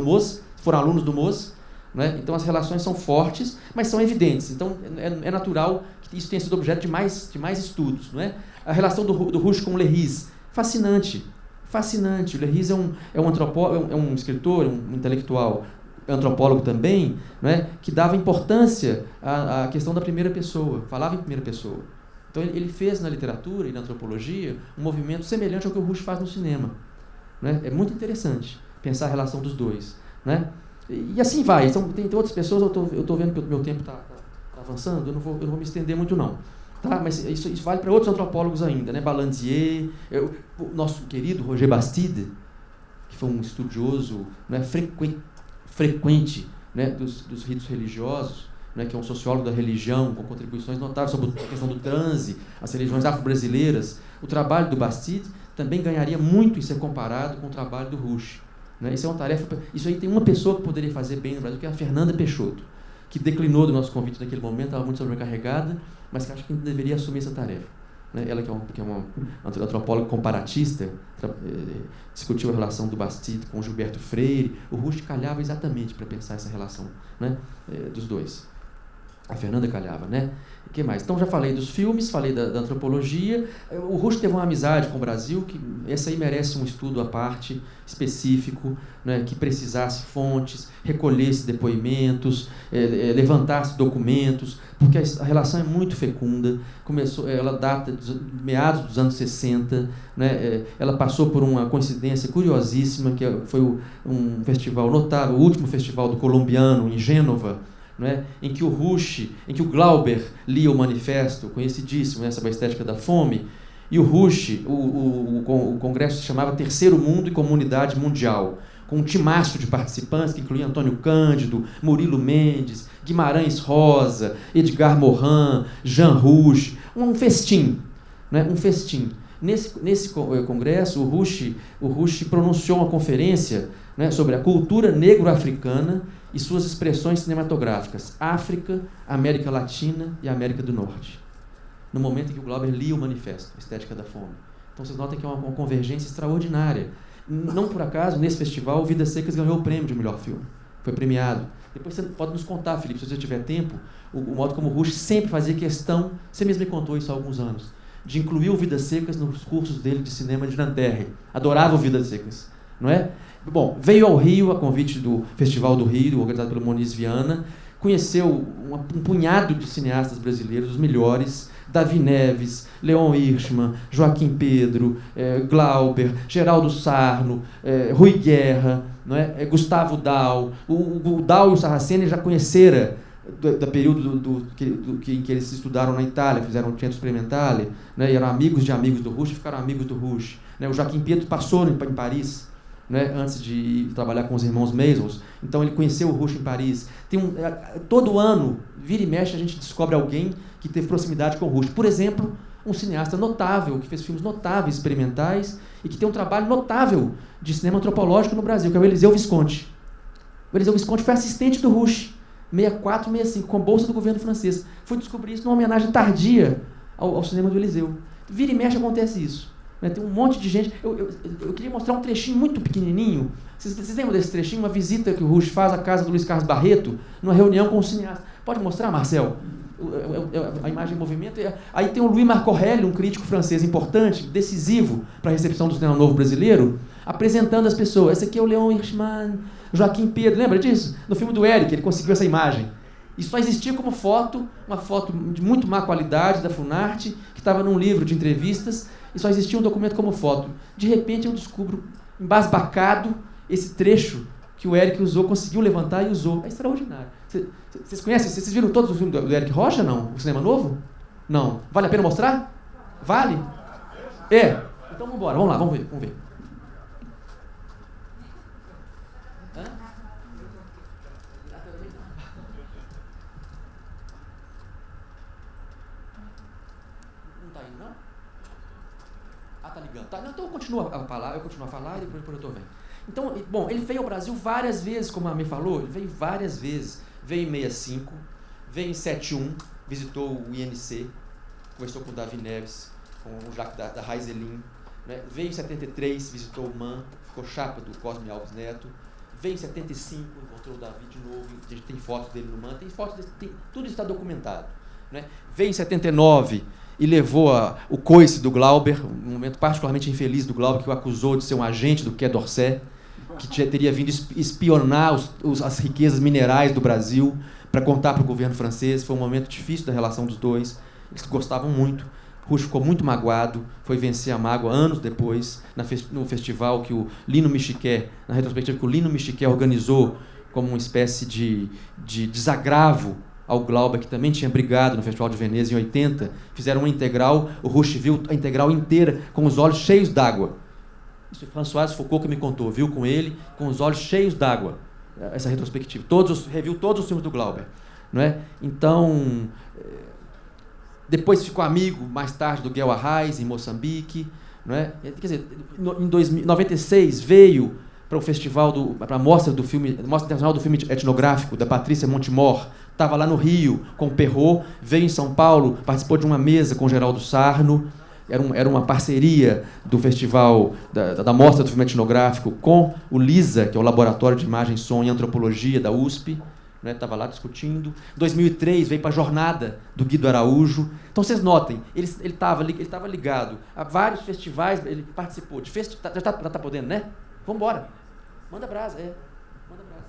Mauss, foram alunos do Mauss, né? Então as relações são fortes, mas são evidentes. Então é natural que isso tenha sido objeto de mais estudos. Não é? A relação do Rush com o Léris, fascinante. Fascinante. O Léris é um antropólogo, é um escritor, um intelectual, antropólogo também, não é? Que dava importância à questão da primeira pessoa, falava em primeira pessoa. Então ele fez na literatura e na antropologia um movimento semelhante ao que o Rush faz no cinema. Né? É muito interessante pensar a relação dos dois. Né? E assim vai. Então, tem outras pessoas, eu estou vendo que o meu tempo está avançando, eu não vou me estender muito não. Tá? Mas isso vale para outros antropólogos ainda, né? Balandier, o nosso querido Roger Bastide, que foi um estudioso, né, frequente, né, dos ritos religiosos, né, que é um sociólogo da religião, com contribuições notáveis sobre a questão do transe, as religiões afro-brasileiras. O trabalho do Bastide também ganharia muito em ser comparado com o trabalho do Rush. Né? Isso é uma tarefa. Isso aí tem uma pessoa que poderia fazer bem no Brasil, que é a Fernanda Peixoto, que declinou do nosso convite naquele momento, estava muito sobrecarregada, mas que acho que deveria assumir essa tarefa. Né? Ela, que é uma antropóloga comparatista, discutiu a relação do Bastide com Gilberto Freire. O Rush calhava exatamente para pensar essa relação, né, dos dois. A Fernanda calhava, né? O que mais? Então, já falei dos filmes, falei da antropologia. O Rush teve uma amizade com o Brasil, que essa aí merece um estudo à parte, específico, né, que precisasse fontes, recolhesse depoimentos, levantasse documentos, porque a relação é muito fecunda. Ela data de meados dos anos 60, né, ela passou por uma coincidência curiosíssima, que foi um festival notável, o último festival do colombiano, em Gênova, né, em que o Glauber lia o manifesto, conhecidíssimo, né, sobre a estética da fome, e o Rush, o congresso se chamava Terceiro Mundo e Comunidade Mundial, com um timaço de participantes, que incluía Antônio Cândido, Murilo Mendes, Guimarães Rosa, Edgar Morin, Jean Rouch, um festim, né, um festim. Nesse congresso, o Rush pronunciou uma conferência, né, sobre a cultura negro-africana e suas expressões cinematográficas, África, América Latina e América do Norte, no momento em que o Glauber lia o manifesto, a Estética da Fome. Então vocês notam que é uma convergência extraordinária. Não por acaso, nesse festival, o Vidas Secas ganhou o prêmio de melhor filme. Foi premiado. Depois você pode nos contar, Felipe, se você tiver tempo, o modo como o Rush sempre fazia questão, você mesmo me contou isso há alguns anos, de incluir o Vidas Secas nos cursos dele de cinema de Nanterre. Adorava o Vidas Secas, não é? Bom, veio ao Rio a convite do Festival do Rio, organizado pelo Moniz Viana, conheceu um punhado de cineastas brasileiros, os melhores, Davi Neves, Leon Hirschman, Joaquim Pedro, Glauber, Geraldo Sarno, Rui Guerra, não é? Gustavo Dal. O Dal e o Saraceni já conheceram do período em que eles estudaram na Itália, fizeram um centro experimental, né? E eram amigos de amigos do Rush, ficaram amigos do Rush. Né? O Joaquim Pedro passou em Paris, né, antes de ir trabalhar com os irmãos Maisons, então ele conheceu o Rush em Paris. Todo ano, vira e mexe, a gente descobre alguém que teve proximidade com o Rush. Por exemplo, um cineasta notável, que fez filmes notáveis, experimentais, e que tem um trabalho notável de cinema antropológico no Brasil, que é o Eliseu Visconti. O Eliseu Visconti foi assistente do Rush, 64, 65, com bolsa do governo francês. Fui descobrir isso numa homenagem tardia ao cinema do Eliseu. Vira e mexe acontece isso. Tem um monte de gente. Eu queria mostrar um trechinho muito pequenininho. Vocês lembram desse trechinho? Uma visita que o Rush faz à casa do Luiz Carlos Barreto, numa reunião com o cineasta. Pode mostrar, Marcel? A imagem em movimento. Aí tem o Louis Marc Aurèle, um crítico francês importante, decisivo para a recepção do cinema novo brasileiro, apresentando as pessoas. Esse aqui é o Leon Hirschman, Joaquim Pedro. Lembra disso? No filme do Eric, ele conseguiu essa imagem. Isso só existia como foto, uma foto de muito má qualidade da Funarte, que estava num livro de entrevistas, e só existia um documento como foto. De repente eu descubro, embasbacado, esse trecho que o Eric usou, conseguiu levantar e usou. É extraordinário. Vocês conhecem? Vocês viram todos os filmes do Eric Rocha, não? O cinema novo? Não. Vale a pena mostrar? Vale? Então vamos embora. Vamos lá, vamos ver. Hã? Não está indo, não? Tá ligando. Tá, então eu continuo a falar e depois eu estou vendo. Então, bom, ele veio ao Brasil várias vezes, como a Amê falou, ele veio várias vezes. Veio em 65, veio em 71, visitou o INC, conversou com o Davi Neves, com o Jacques da Raizelin, né? Veio em 73, visitou o MAN, ficou chapa do Cosme Alves Neto. Veio em 75, encontrou o Davi de novo, a gente tem fotos dele no MAN, tudo isso está documentado. Né? Veio em 79 e levou o coice do Glauber, um momento particularmente infeliz do Glauber, que o acusou de ser um agente do Quai d'Orsay, que teria vindo espionar as riquezas minerais do Brasil para contar para o governo francês. Foi um momento difícil da relação dos dois, eles gostavam muito. Rush ficou muito magoado, foi vencer a mágoa anos depois, no festival que o Lino Michiquet, na retrospectiva que o Lino Michiquet organizou como uma espécie de desagravo ao Glauber, que também tinha brigado no Festival de Veneza em 80, fizeram uma integral, o Rush viu a integral inteira com os olhos cheios d'água. Isso é Françoise Foucault que me contou, viu com ele, com os olhos cheios d'água, essa retrospectiva. Reviu todos os filmes do Glauber. Não é? Então, depois ficou amigo, mais tarde, do Guel Arraes, em Moçambique. Não é? Quer dizer, em 96 veio para o festival, para a Mostra Internacional do Filme Etnográfico, da Patrícia Montemor. Estava lá no Rio com o Perrot, veio em São Paulo, participou de uma mesa com o Geraldo Sarno. Era uma parceria do festival, da Mostra do Filme Etnográfico, com o LISA, que é o Laboratório de Imagem, Som e Antropologia da USP. Estava lá discutindo. Em 2003 veio para a Jornada do Guido Araújo. Então vocês notem, ele estava ligado a vários festivais, ele participou de festivais. Já está podendo, né? Vamos embora. Manda brasa, Manda brasa.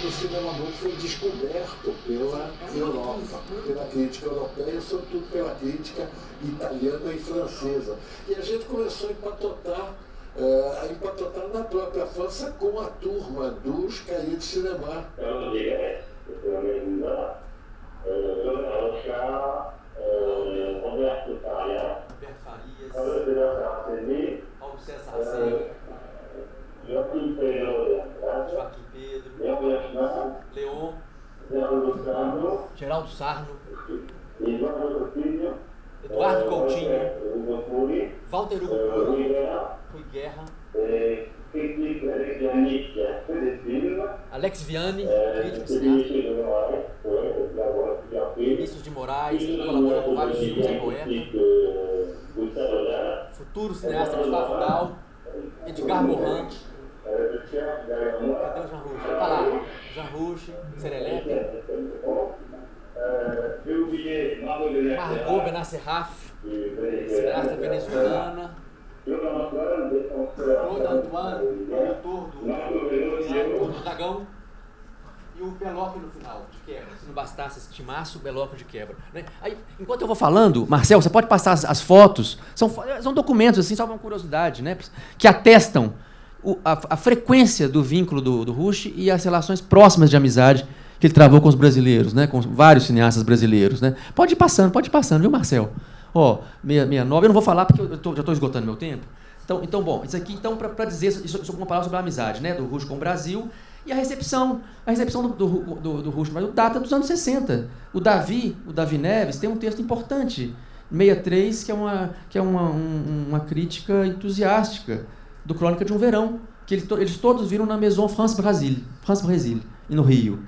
O cinema novo foi descoberto pela Europa, pela crítica europeia, sobretudo pela crítica italiana e francesa. E a gente começou a empatotar na própria França com a turma dos Cahiers de Cinema. Roberto Farias, Paulo César Joaquim Pedro, Leon, Geraldo Sarno, Eduardo Coutinho, Walter Hugo, Rui Guerra, Alex Vianney, crítico cineasta, Vinícius de Moraes, que colaborou com vários filmes, é poeta, futuro cineasta Gustavo Dal, Edgar Morin. Cadê o Jean Rouch? Tá lá. Jean Rouch, Serelepe. Margot Benacerraf, cineasta venezuelana. Claude Antoine, produtor do Dragão. E o Beloco no final, de quebra. Se não bastasse esse timaço, o Beloco de quebra. Né? Aí, enquanto eu vou falando, Marcel, você pode passar as fotos, são documentos, assim, só uma curiosidade, né? Que atestam a frequência do vínculo do Rouch e as relações próximas de amizade que ele travou com os brasileiros, né? Com vários cineastas brasileiros. Né? Pode ir passando, viu, Marcel? Ó, 69, eu não vou falar porque eu já estou esgotando meu tempo. Então, bom, isso aqui, então, para dizer isso, uma palavra sobre a amizade, né? Do Rouch com o Brasil. E a recepção do Rouch data dos anos 60. O Davi Neves tem um texto importante, 63, que é uma crítica entusiástica do Crônica de um Verão, que eles todos viram na Maison France Brasil, e no Rio.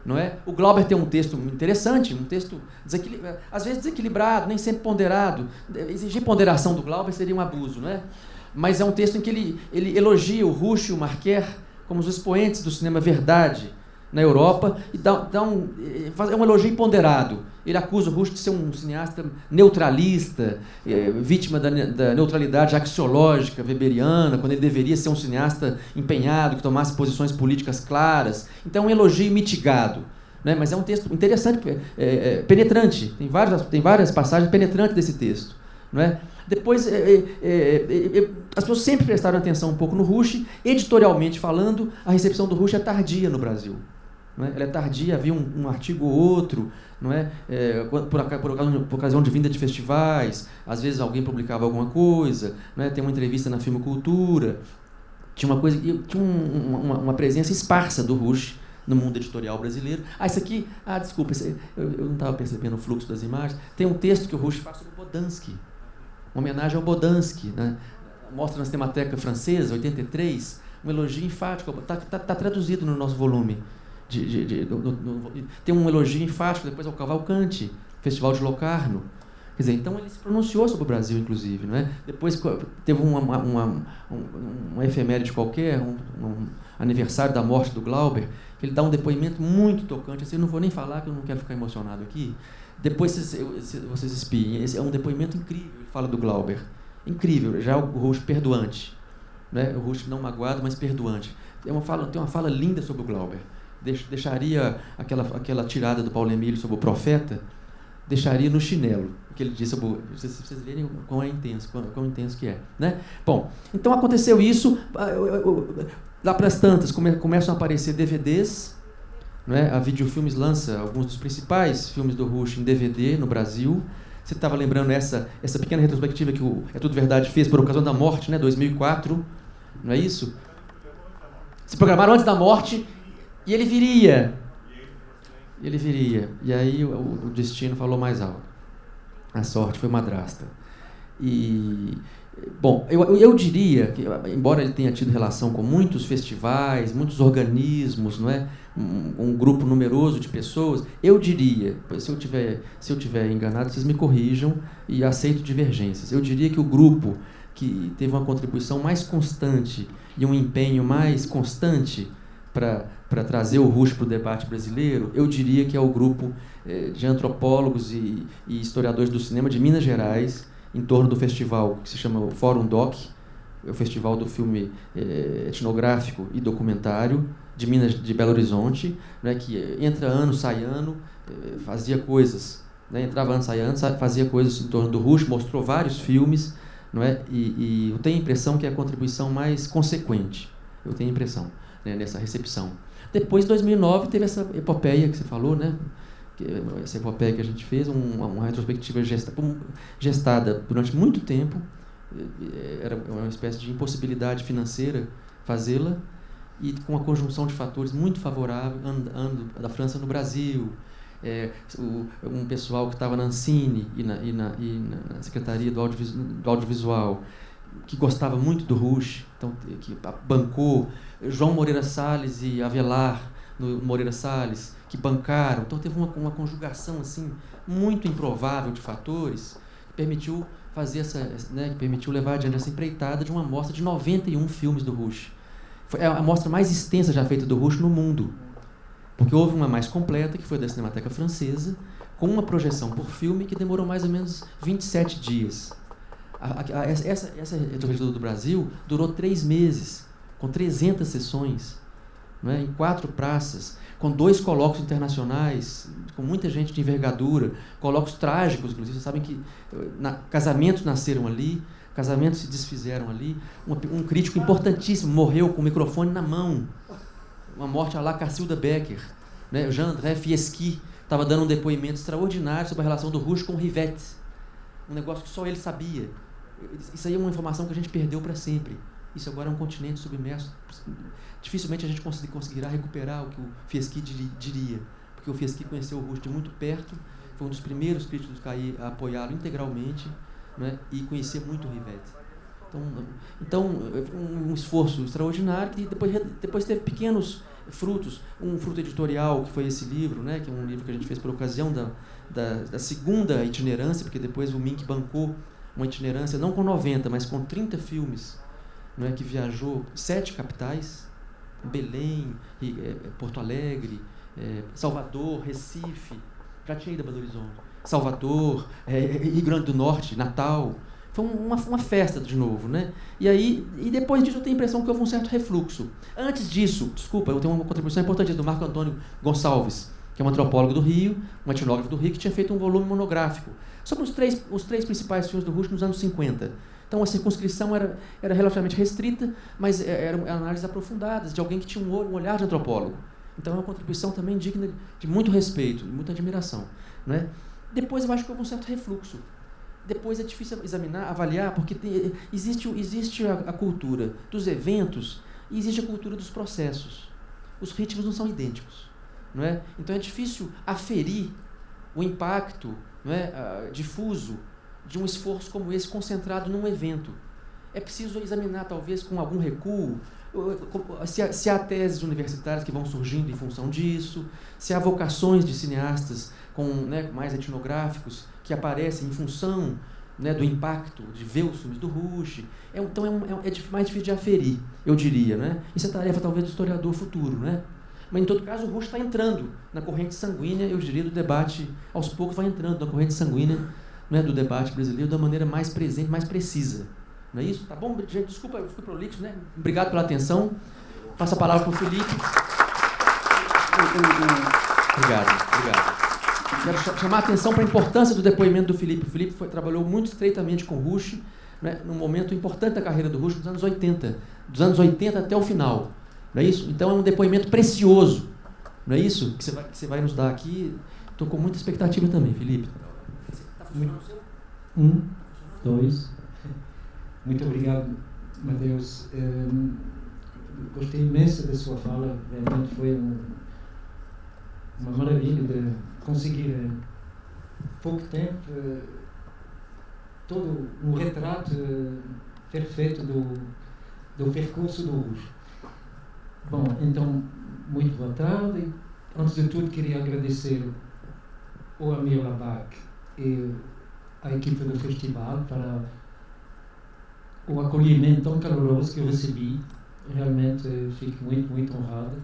Não é? O Glauber tem um texto interessante, um texto às vezes desequilibrado, nem sempre ponderado. Exigir ponderação do Glauber seria um abuso, não é? Mas é um texto em que ele elogia o Rouch e o Marquer como os expoentes do cinema verdade na Europa, e é um elogio ponderado. Ele acusa o Rouch de ser um cineasta neutralista, vítima da neutralidade axiológica weberiana, quando ele deveria ser um cineasta empenhado, que tomasse posições políticas claras. Então, é um elogio mitigado. Né? Mas é um texto interessante, penetrante. Tem várias passagens penetrantes desse texto. Não é? Depois, as pessoas sempre prestaram atenção um pouco no Rouch. Editorialmente falando, a recepção do Rouch é tardia no Brasil. Não é? Ela é tardia, havia um artigo ou outro, não é? Por ocasião de vinda de festivais, às vezes alguém publicava alguma coisa, não é? Tem uma entrevista na Filmocultura. Tinha uma presença esparsa do Rouch no mundo editorial brasileiro. Isso aqui, desculpa, eu não estava percebendo o fluxo das imagens. Tem um texto que o Rouch faz sobre Bodansky, uma homenagem ao Bodansky, né? Mostra na Cinemateca Francesa, 83, um elogio enfático. Está traduzido no nosso volume. Tem um elogio enfático depois ao Cavalcante, Festival de Locarno. Quer dizer, então ele se pronunciou sobre o Brasil, inclusive. Não é? Depois teve uma efeméride qualquer, um aniversário da morte do Glauber, que ele dá um depoimento muito tocante. Assim, eu não vou nem falar, que eu não quero ficar emocionado aqui. Depois vocês espiem. Esse é um depoimento incrível. Ele fala do Glauber. Incrível. Já o Rouch perdoante. Né? O Rouch não magoado, mas perdoante. Tem uma fala linda sobre o Glauber. Deixaria aquela tirada do Paulo Emílio sobre o profeta, deixaria no chinelo. O que ele disse sobre vocês verem quão intenso que é. Né? Bom, então aconteceu isso. Lá para as tantas começam a aparecer DVDs. Não é? A Videofilmes lança alguns dos principais filmes do Rouch em DVD no Brasil. Você estava lembrando essa pequena retrospectiva que o É Tudo Verdade fez por ocasião da morte, né? 2004, não é isso? Se programaram antes da morte e ele viria. E aí o destino falou mais alto. A sorte foi madrasta. Bom, eu diria que, embora ele tenha tido relação com muitos festivais, muitos organismos, não é? Um grupo numeroso de pessoas, eu diria, se eu tiver enganado, vocês me corrijam e aceito divergências. Eu diria que o grupo que teve uma contribuição mais constante e um empenho mais constante para trazer o Rouch para o debate brasileiro, eu diria que é o grupo de antropólogos e historiadores do cinema de Minas Gerais, em torno do festival que se chama o Fórum Doc, é o festival do filme etnográfico e documentário de Belo Horizonte, né, que entra ano, sai ano, fazia coisas, né, entrava ano, saia ano, fazia coisas em torno do Rouch, mostrou vários filmes, não é? E eu tenho a impressão que é a contribuição mais consequente, eu tenho a impressão, né, nessa recepção. Depois, em 2009, teve essa epopeia que você falou, né? Essa epopeia que a gente fez, uma retrospectiva gestada durante muito tempo, era uma espécie de impossibilidade financeira fazê-la, e com uma conjunção de fatores muito favorável, ano da França no Brasil, um pessoal que estava na Ancine e na Secretaria do Audiovisual, que gostava muito do Rouch, então, que bancou João Moreira Salles e Avelar no Moreira Salles, que bancaram. Então teve uma conjugação assim muito improvável de fatores que permitiu fazer que permitiu levar adiante essa empreitada de uma amostra de 91 filmes do Rouch. Foi a amostra mais extensa já feita do Rouch no mundo, porque houve uma mais completa, que foi da Cinemateca Francesa, com uma projeção por filme que demorou mais ou menos 27 dias. Essa retrospectiva do Brasil durou 3 meses, com 300 sessões, né, em 4 praças, com 2 colóquios internacionais, com muita gente de envergadura, colóquios trágicos, inclusive. Vocês sabem que casamentos nasceram ali, casamentos se desfizeram ali. Um crítico importantíssimo morreu com o microfone na mão, uma morte à la Cacilda Becker, né? Jean-André Fieschi estava dando um depoimento extraordinário sobre a relação do Rouch com Rivette, um negócio que só ele sabia. Isso aí é uma informação que a gente perdeu para sempre. Isso agora é um continente submerso. Dificilmente a gente conseguirá recuperar o que o Fieschi diria, porque o Fieschi conheceu o Rouch de muito perto, foi um dos primeiros críticos a apoiá-lo integralmente, né, e conhecia muito o Rivette. Então um esforço extraordinário que depois teve pequenos frutos. Um fruto editorial, que foi esse livro, né, que é um livro que a gente fez por ocasião da segunda itinerância, porque depois o Mink bancou uma itinerância não com 90, mas com 30 filmes, né, que viajou 7 capitais, Belém, Porto Alegre, Salvador, Recife, já tinha ido a Belo Horizonte, Salvador, Rio Grande do Norte, Natal. Foi uma festa de novo, né? E depois disso eu tenho a impressão que houve um certo refluxo. Antes disso, desculpa, eu tenho uma contribuição importante do Marco Antônio Gonçalves, que é um antropólogo do Rio, um etnógrafo do Rio, que tinha feito um volume monográfico sobre os três principais filmes do Rouch nos anos 50. Então a circunscrição era relativamente restrita, mas eram análises aprofundadas de alguém que tinha um olhar de antropólogo. Então é uma contribuição também digna de muito respeito e muita admiração, né? Depois eu acho que houve um certo refluxo. Depois é difícil examinar, avaliar, porque existe a cultura dos eventos e existe a cultura dos processos. Os ritmos não são idênticos, não é? Então é difícil aferir o impacto, não é, difuso de um esforço como esse concentrado num evento. É preciso examinar, talvez, com algum recuo, se há teses universitárias que vão surgindo em função disso, se há vocações de cineastas mais etnográficos que aparecem em função, né, do impacto de ver os filmes do Rouch. Então é mais difícil de aferir, eu diria, né? Isso é tarefa talvez do historiador futuro, né? Mas em todo caso o Rouch está entrando na corrente sanguínea, eu diria, do debate, aos poucos vai entrando na corrente sanguínea, né, do debate brasileiro da maneira mais presente, mais precisa. Não é isso? Tá bom, gente? Desculpa, eu fui prolixo, né? Obrigado pela atenção. Passo a palavra para o Felipe. Obrigado. Quero chamar a atenção para a importância do depoimento do Felipe. O Felipe trabalhou muito estreitamente com o Rouch, né, num momento importante da carreira do Rouch, nos anos 80. Dos anos 80 até o final. Não é isso? Então é um depoimento precioso. Não é isso? Que você vai nos dar aqui. Estou com muita expectativa também, Felipe. Está funcionando o seu? 1, 2. Muito obrigado, Matheus. Gostei imenso da sua fala. Realmente foi uma maravilha de conseguir, em pouco tempo, todo um retrato perfeito do percurso do Rouch. Bom, então, muito boa tarde. Antes de tudo, queria agradecer ao Amir Labak e à equipe do festival para o acolhimento tão caloroso que eu recebi. Realmente fico muito, muito honrado.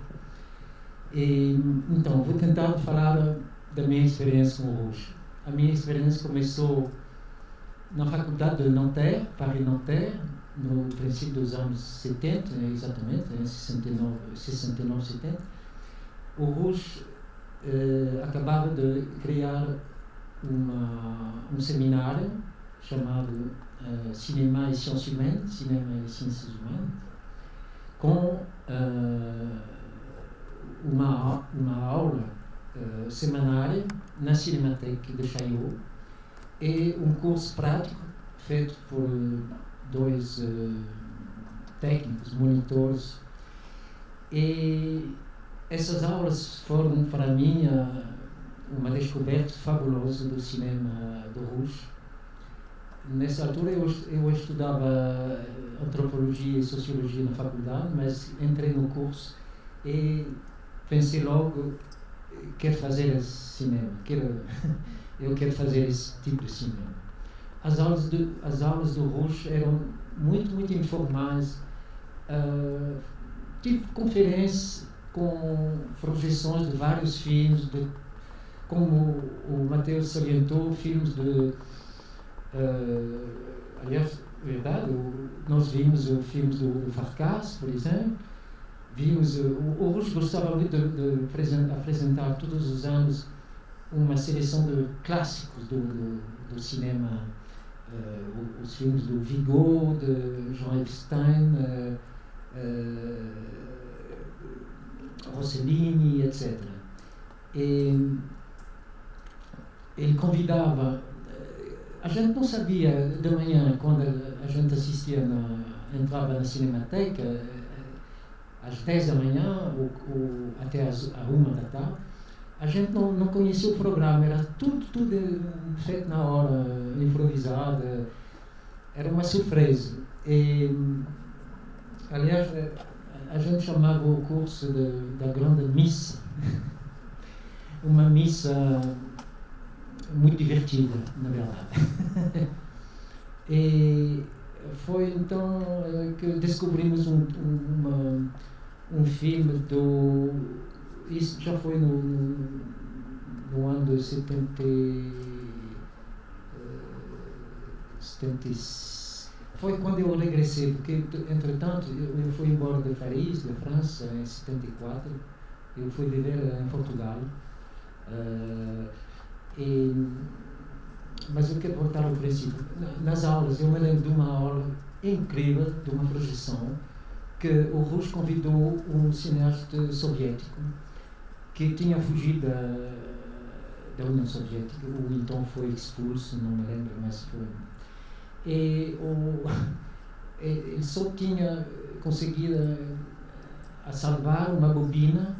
Então, vou tentar falar da minha experiência com o Rouch. A minha experiência começou na faculdade de Nanterre, Paris-Nanterre, no princípio dos anos 70, exatamente, em 69, 70. O Rouch acabava de criar um seminário chamado Cinéma et Sciences Humaines, Cinema e Ciências Humanas, com uma aula semanária na Cinemateca de Chaillot e um curso prático feito por 2 técnicos, monitores. E essas aulas foram para mim uma descoberta fabulosa do cinema do Rouch. Nessa altura eu estudava antropologia e sociologia na faculdade, mas entrei no curso e pensei logo, quero fazer esse cinema, eu quero fazer esse tipo de cinema. as aulas do Rouch eram muito informais. Tive conferências com projeções de vários filmes, como o Mateus salientou, filmes de... aliás, verdade, nós vimos os filmes do Farkas, por exemplo. Vimos, o Rouch gostava muito de apresentar todos os anos uma seleção de clássicos do cinema, os filmes do Vigo, de Jean Epstein, Rossellini, etc. E ele convidava, a gente não sabia de manhã, quando a gente assistia, entrava na Cinemateca, às 10 da manhã ou até às 1 da tarde, a gente não conhecia o programa, era tudo feito na hora, improvisado, era uma surpresa. E, aliás, a gente chamava o curso da grande missa, uma missa muito divertida, na verdade. E foi então que descobrimos um filme isso já foi no ano de 70, foi quando eu regressei, porque entretanto eu fui embora de Paris, da França, em 74, eu fui viver em Portugal, mas eu quero voltar ao princípio. Nas aulas, eu me lembro de uma aula incrível, de uma projeção, que o Rouch convidou um cineasta soviético que tinha fugido da União Soviética, ou então foi expulso, não me lembro, mas foi. E ele só tinha conseguido a salvar uma bobina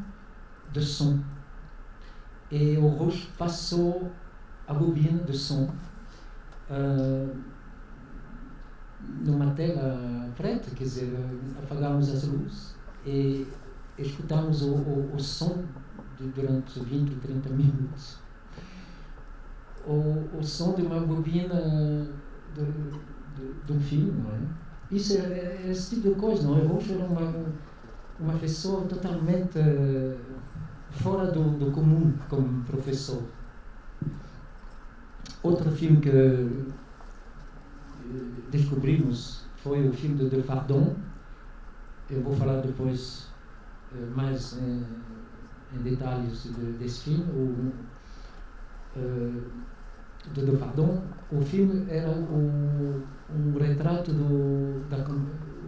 de som. E o Rouch passou a bobina de som numa tela preta, quer dizer, apagamos as luzes e escutamos o som durante 20, 30 minutos. O som de uma bobina de um filme, não é? Isso é esse tipo de coisa, não é? Rouch era uma pessoa totalmente fora do comum como professor. Outro filme que descobrimos foi o filme de Pardon. Eu vou falar depois mais em detalhes desse filme. De Pardon, o filme era um retrato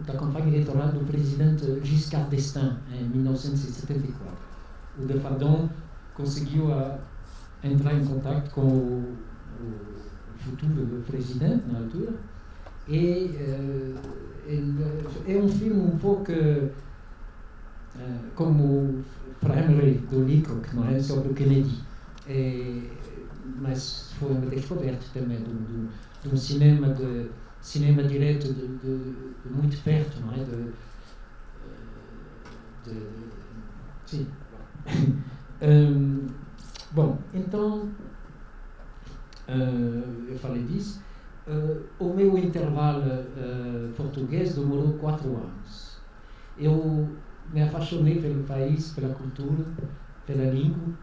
da campanha eleitoral do presidente Giscard d'Estaing em 1974. O de Pardon conseguiu entrar em contato com o futuro presidente na altura e é um filme um pouco como o Primary do Leacock, não é? Sobre o Kennedy. Mas foi uma descoberta também de um cinema direto de muito perto, não é? Sim. Bom, então eu falei disso. O meu intervalo português demorou 4 anos. Eu me apaixonei pelo país, pela cultura, pela língua.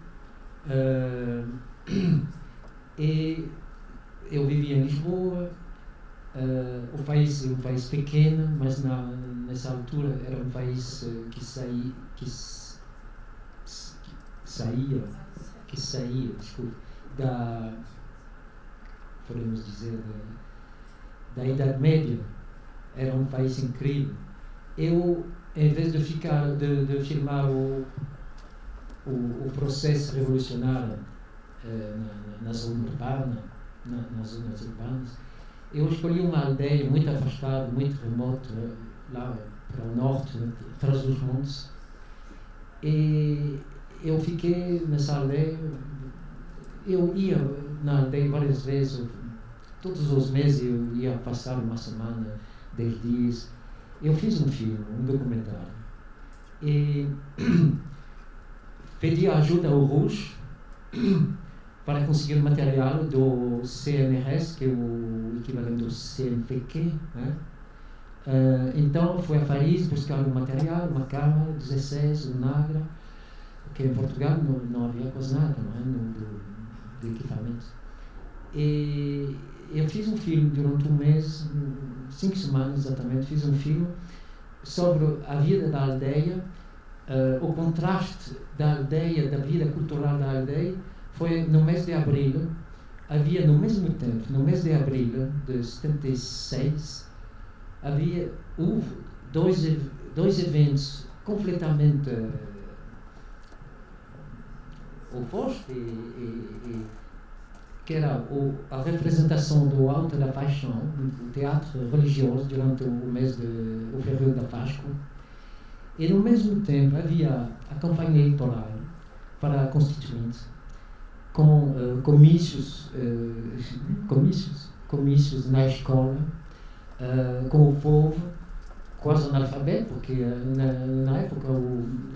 E eu vivia em Lisboa. O país é um país pequeno, mas nessa altura era um país que saía, desculpe, podemos dizer, da Idade Média. Era um país incrível. Eu, em vez de filmar o processo revolucionário na zona urbana, nas zonas urbanas, eu escolhi uma aldeia muito afastada, muito remota, lá para o norte, atrás dos montes, e eu fiquei nessa aldeia. Eu ia na aldeia várias vezes, todos os meses eu ia passar uma semana, 10 dias. Eu fiz um filme, um documentário, e pedi ajuda ao Rouch, para conseguir material do CNRS, que é o equivalente do CNPq, né? Então foi a Paris buscar o material, uma câmara 16, um Nagra, porque em Portugal não havia quase nada, não é? De equipamento. E eu fiz um filme durante um mês, 5 semanas exatamente, fiz um filme sobre a vida da aldeia, o contraste da aldeia, da vida cultural da aldeia. Foi no mês de abril, havia no mesmo tempo, no mês de abril de 76, houve dois eventos completamente opostos, que era a representação do Alto da Paixão, do teatro religioso durante o período da Páscoa, e no mesmo tempo havia a campanha eleitoral para a Constituinte, com comícios na escola, com o povo quase analfabeto, porque na época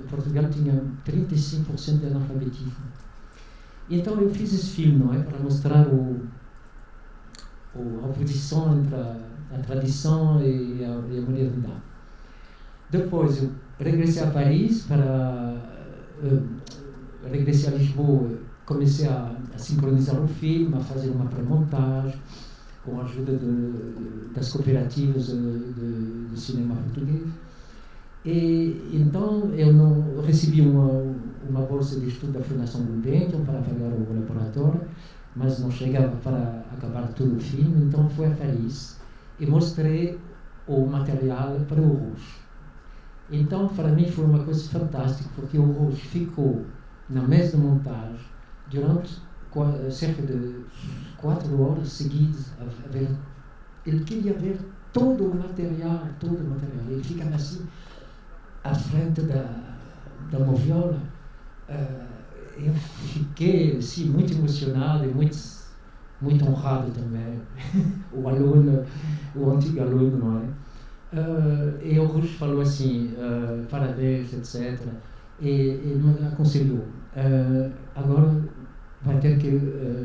Portugal tinha 35% de analfabetismo. Então eu fiz esse filme, não é, para mostrar a oposição entre a tradição e a modernidade. Depois eu regressei a Paris, regressei a Lisboa, comecei a sincronizar o filme, a fazer uma pré-montagem, com a ajuda das cooperativas de cinema português. E então eu não recebi uma bolsa de estudo da Fundação Gulbenkian para pagar o laboratório, mas não chegava para acabar todo o filme, então fui a Paris e mostrei o material para o Rouge. Então, para mim foi uma coisa fantástica, porque o Rouge ficou na mesa de montagem durante cerca de 4 horas seguidas a ver. Ele queria ver todo o material. Ele ficava assim à frente da moviola. Eu fiquei assim, muito emocionado e muito honrado também. O antigo aluno, não é? E o Rouge falou assim, parabéns, etc. E me aconselhou, agora vai ter que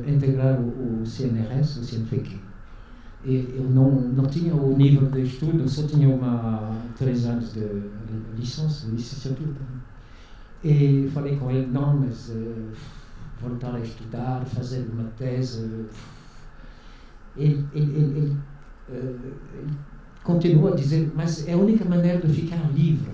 integrar o CNRS, o CNPq. Eu não tinha o nível de estudo, só tinha 3 anos de licenciatura. E falei com ele, não, mas voltar a estudar, fazer uma tese. Ele continua a dizer, mas é a única maneira de ficar livre.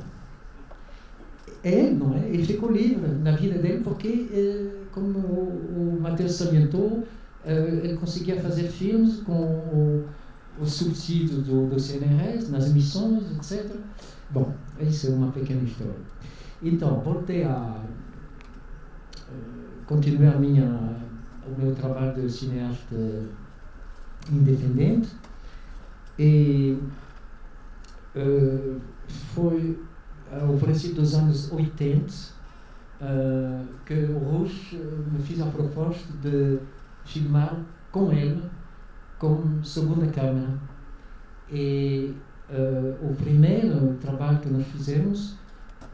Não é? Ele ficou livre na vida dele porque, como o Matheus salientou, ele conseguia fazer filmes com os subsídios do CNRS, nas emissões, etc. Bom, isso é uma pequena história. Então, voltei a continuar o meu trabalho de cineasta independente e foi ao princípio dos anos 80 que o Rouge me fez a proposta de filmar com ele como segunda câmera. E o primeiro trabalho que nós fizemos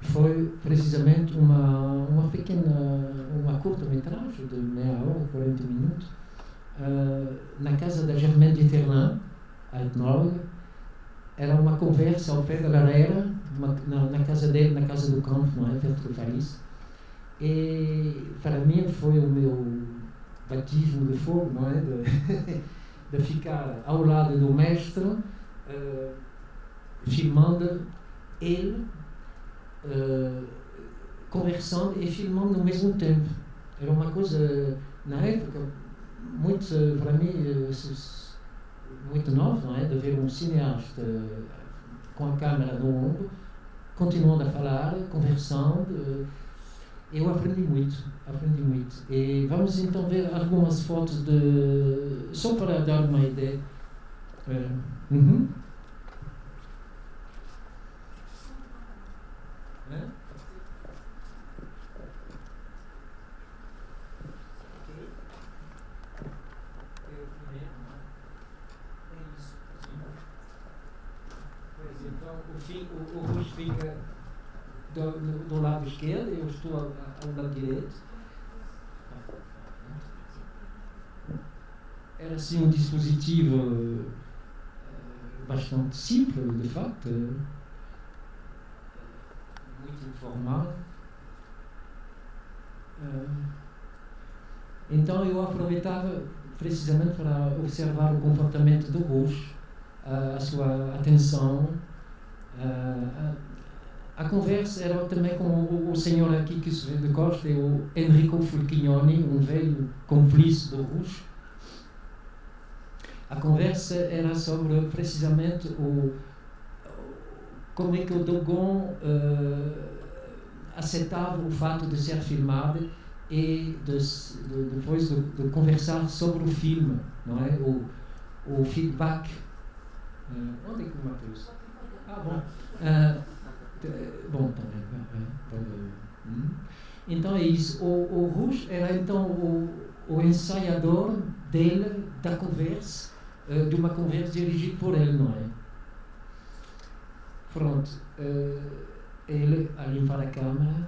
foi precisamente uma curta-metragem de meia hora, 40 minutos, na casa da Germaine Dieterlin, a etnóloga. Era uma conversa ao pé da lareira, na casa dele, na casa do campo, não é? Perto de Paris. E para mim foi o meu batismo de fogo, não é? De ficar ao lado do mestre, filmando ele, conversando e filmando ao mesmo tempo. Era uma coisa, na época, muito, para mim, muito novo, não é? De ver um cineasta com a câmera no ombro, continuando a falar, conversando. Eu aprendi muito. E vamos então ver algumas fotos só para dar uma ideia. O Rouge fica do lado esquerdo, eu estou ao lado direito. era assim um dispositivo bastante simples, de facto, muito informal. Então eu aproveitava precisamente para observar o comportamento do Rouge, a sua atenção. A conversa era também com o senhor aqui que se vê de costa, o Enrico Fulchignoni, um velho cúmplice do Rouge. A conversa era sobre precisamente como é que o Dogon aceitava o fato de ser filmado e depois de conversar sobre o filme, não é? O feedback. Onde é que o Matheus? Bom. Bom, também. Então é isso. O Rouge era então o ensaiador dele, da conversa, de uma conversa dirigida por ele, não é? Pronto. Ele a limpar a câmara,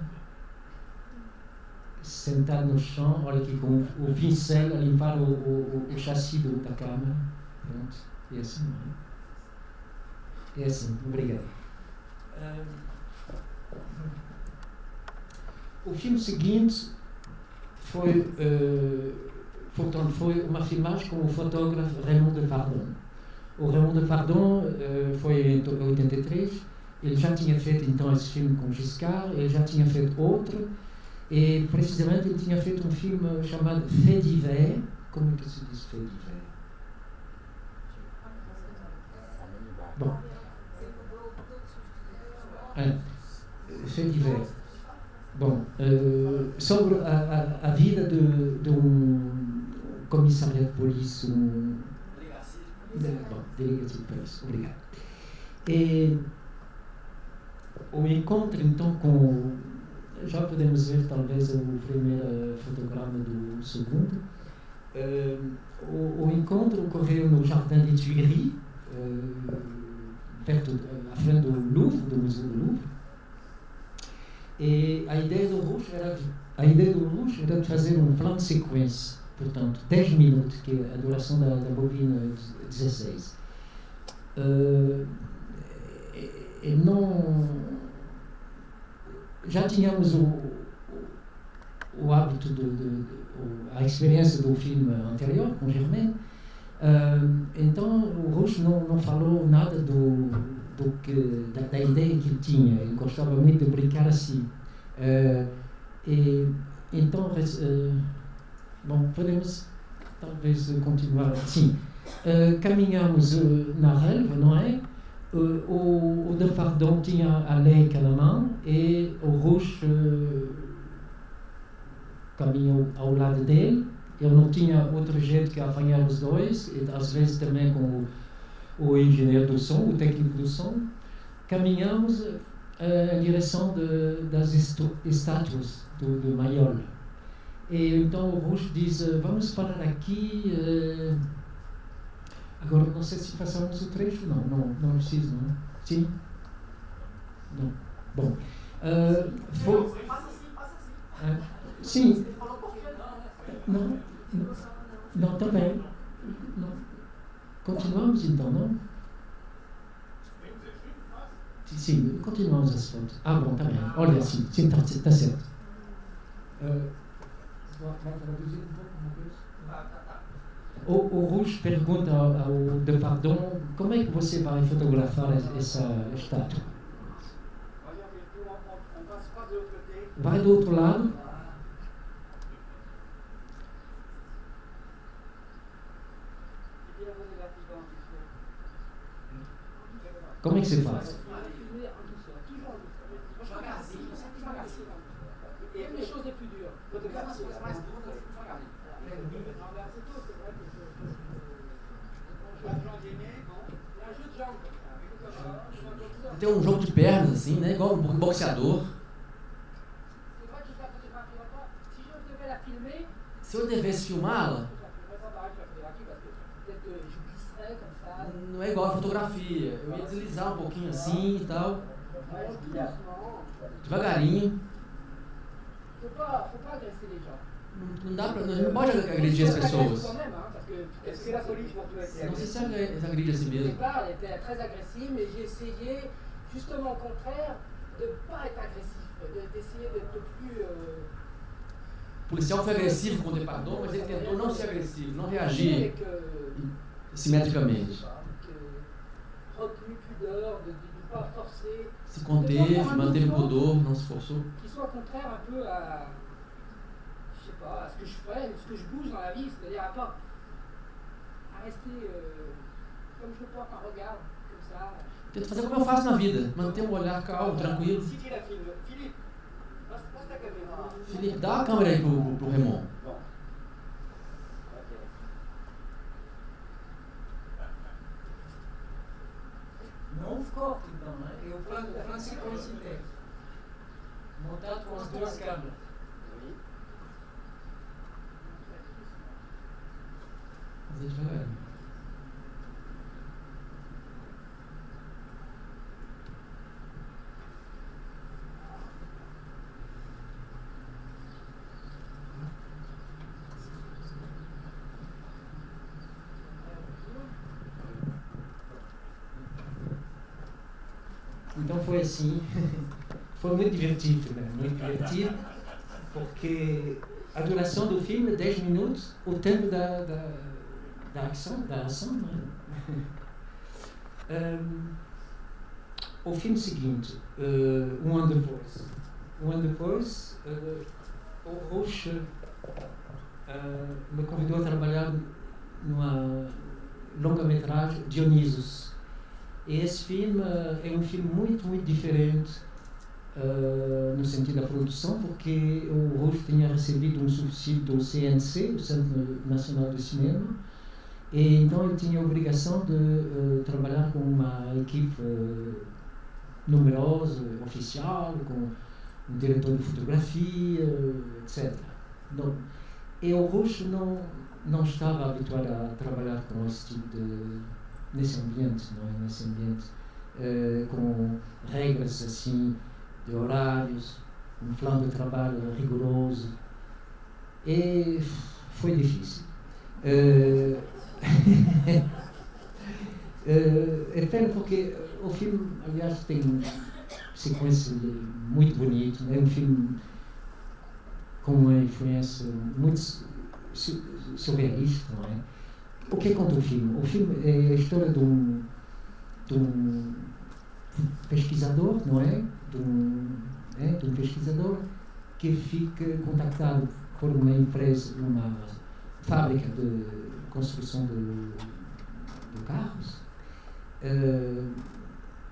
sentado no chão, olha aqui com o pincel a limpar o chassi da câmara. Pronto. É assim, não é? É assim. Obrigado. O filme seguinte foi uma filmagem com o fotógrafo Raymond Depardon. O Raymond Depardon foi em 83, ele já tinha feito então esse filme com Giscard, ele já tinha feito outro, e precisamente ele tinha feito um filme chamado Fait d'hiver. Como é que se diz Fait d'hiver? Bom. Fait d'hiver. Bom, sobre a vida de um comissário de polícia, delegacia de polícia, obrigado. E o encontro então com, já podemos ver talvez o primeiro fotograma do segundo, o encontro ocorreu no Jardim des Tuileries, perto, à frente do Louvre, do Museu do Louvre. E a ideia do Rouge era de fazer um plano de sequência, portanto, 10 minutos, que é a duração da bobina 16. E não... Já tínhamos o hábito, a experiência do filme anterior, com Germaine. Então, o Rouge não falou nada da ideia que ele tinha. Ele gostava muito de brincar assim. Então, bom, podemos talvez continuar assim. Caminhamos na relva, não é? O Depardon tinha a Leica na mão e o Rouge caminhou ao lado dele. Eu não tinha outro jeito que apanhar os dois, e às vezes também com o engenheiro do som, o técnico do som. Caminhamos em direção das estátuas do Mayol. E então o Rouge diz, vamos parar aqui. Agora, não sei se passamos o trecho, não preciso, não. Sim? Não. Bom. Passa assim. Sim. Não, também. Não. Continuamos então, não? Sim, continuamos as fotos. Bom, tá bem. Olha assim, sim, tá certo. Vai traduzir um pouco uma coisa? O Rouge pergunta ao Depardon como é que você vai fotografar essa estátua. Vai do outro lado. Como é que se faz? Tem um jogo de pernas, assim, né? Igual um boxeador. Se eu devesse filmá-la, não é igual a fotografia. Eu ia deslizar um pouquinho assim e tal. Devagarinho. Não dá pra, não pode agredir as pessoas. Est-ce que la police pour toi était Não se agride a si Au mesmo. départ, elle était très agressive, mais j'ai essayé, justement au contraire, de ne pas être agressif, d'essayer d'être plus... O policial foi agressivo com o departamento, mas ele tentou não ser agressivo, não reagir simetricamente. Retenue, pudeur, de ne pas forcer. Se conteve, manteve o pudor, não se forçou. Qui soit contraire un peu à, je sais pas, à ce que je fais, ce que je bouge dans la vie, c'est-à-dire à rester comme je porte un regard, comme ça. Tento fazer como eu faço na vida, manter um olhar calmo, tranquilo. Si tu la filmes, Philippe, passe ta caméra. Felipe, dá a câmera aí pro Raymond. Bon. Não ficou, então, né? E o Francisco coincidente. Montado com as duas câmeras. Fazer devagar. Então foi assim, foi muito divertido, né? Muito divertido, porque a duração do filme é 10 minutos, o tempo da ação, né? O filme seguinte, um ano depois, o Rouch me convidou a trabalhar numa longa-metragem, Dionysos. E esse filme é um filme muito, muito diferente no sentido da produção, porque o Rouch tinha recebido um subsídio do CNC, do Centro Nacional de Cinema, e então ele tinha a obrigação de trabalhar com uma equipe numerosa, oficial, com um diretor de fotografia, etc. E o Rouch não estava habituado a trabalhar com esse tipo nesse ambiente, não é? Nesse ambiente com regras assim de horários, um plano de trabalho rigoroso, e foi difícil. É pena porque o filme, aliás, tem sequência muito bonita, é um filme com uma influência muito surrealista, não é? O que conta o filme? O filme é a história de um pesquisador, não é? De um pesquisador que fica contactado por uma empresa, uma fábrica de construção de carros,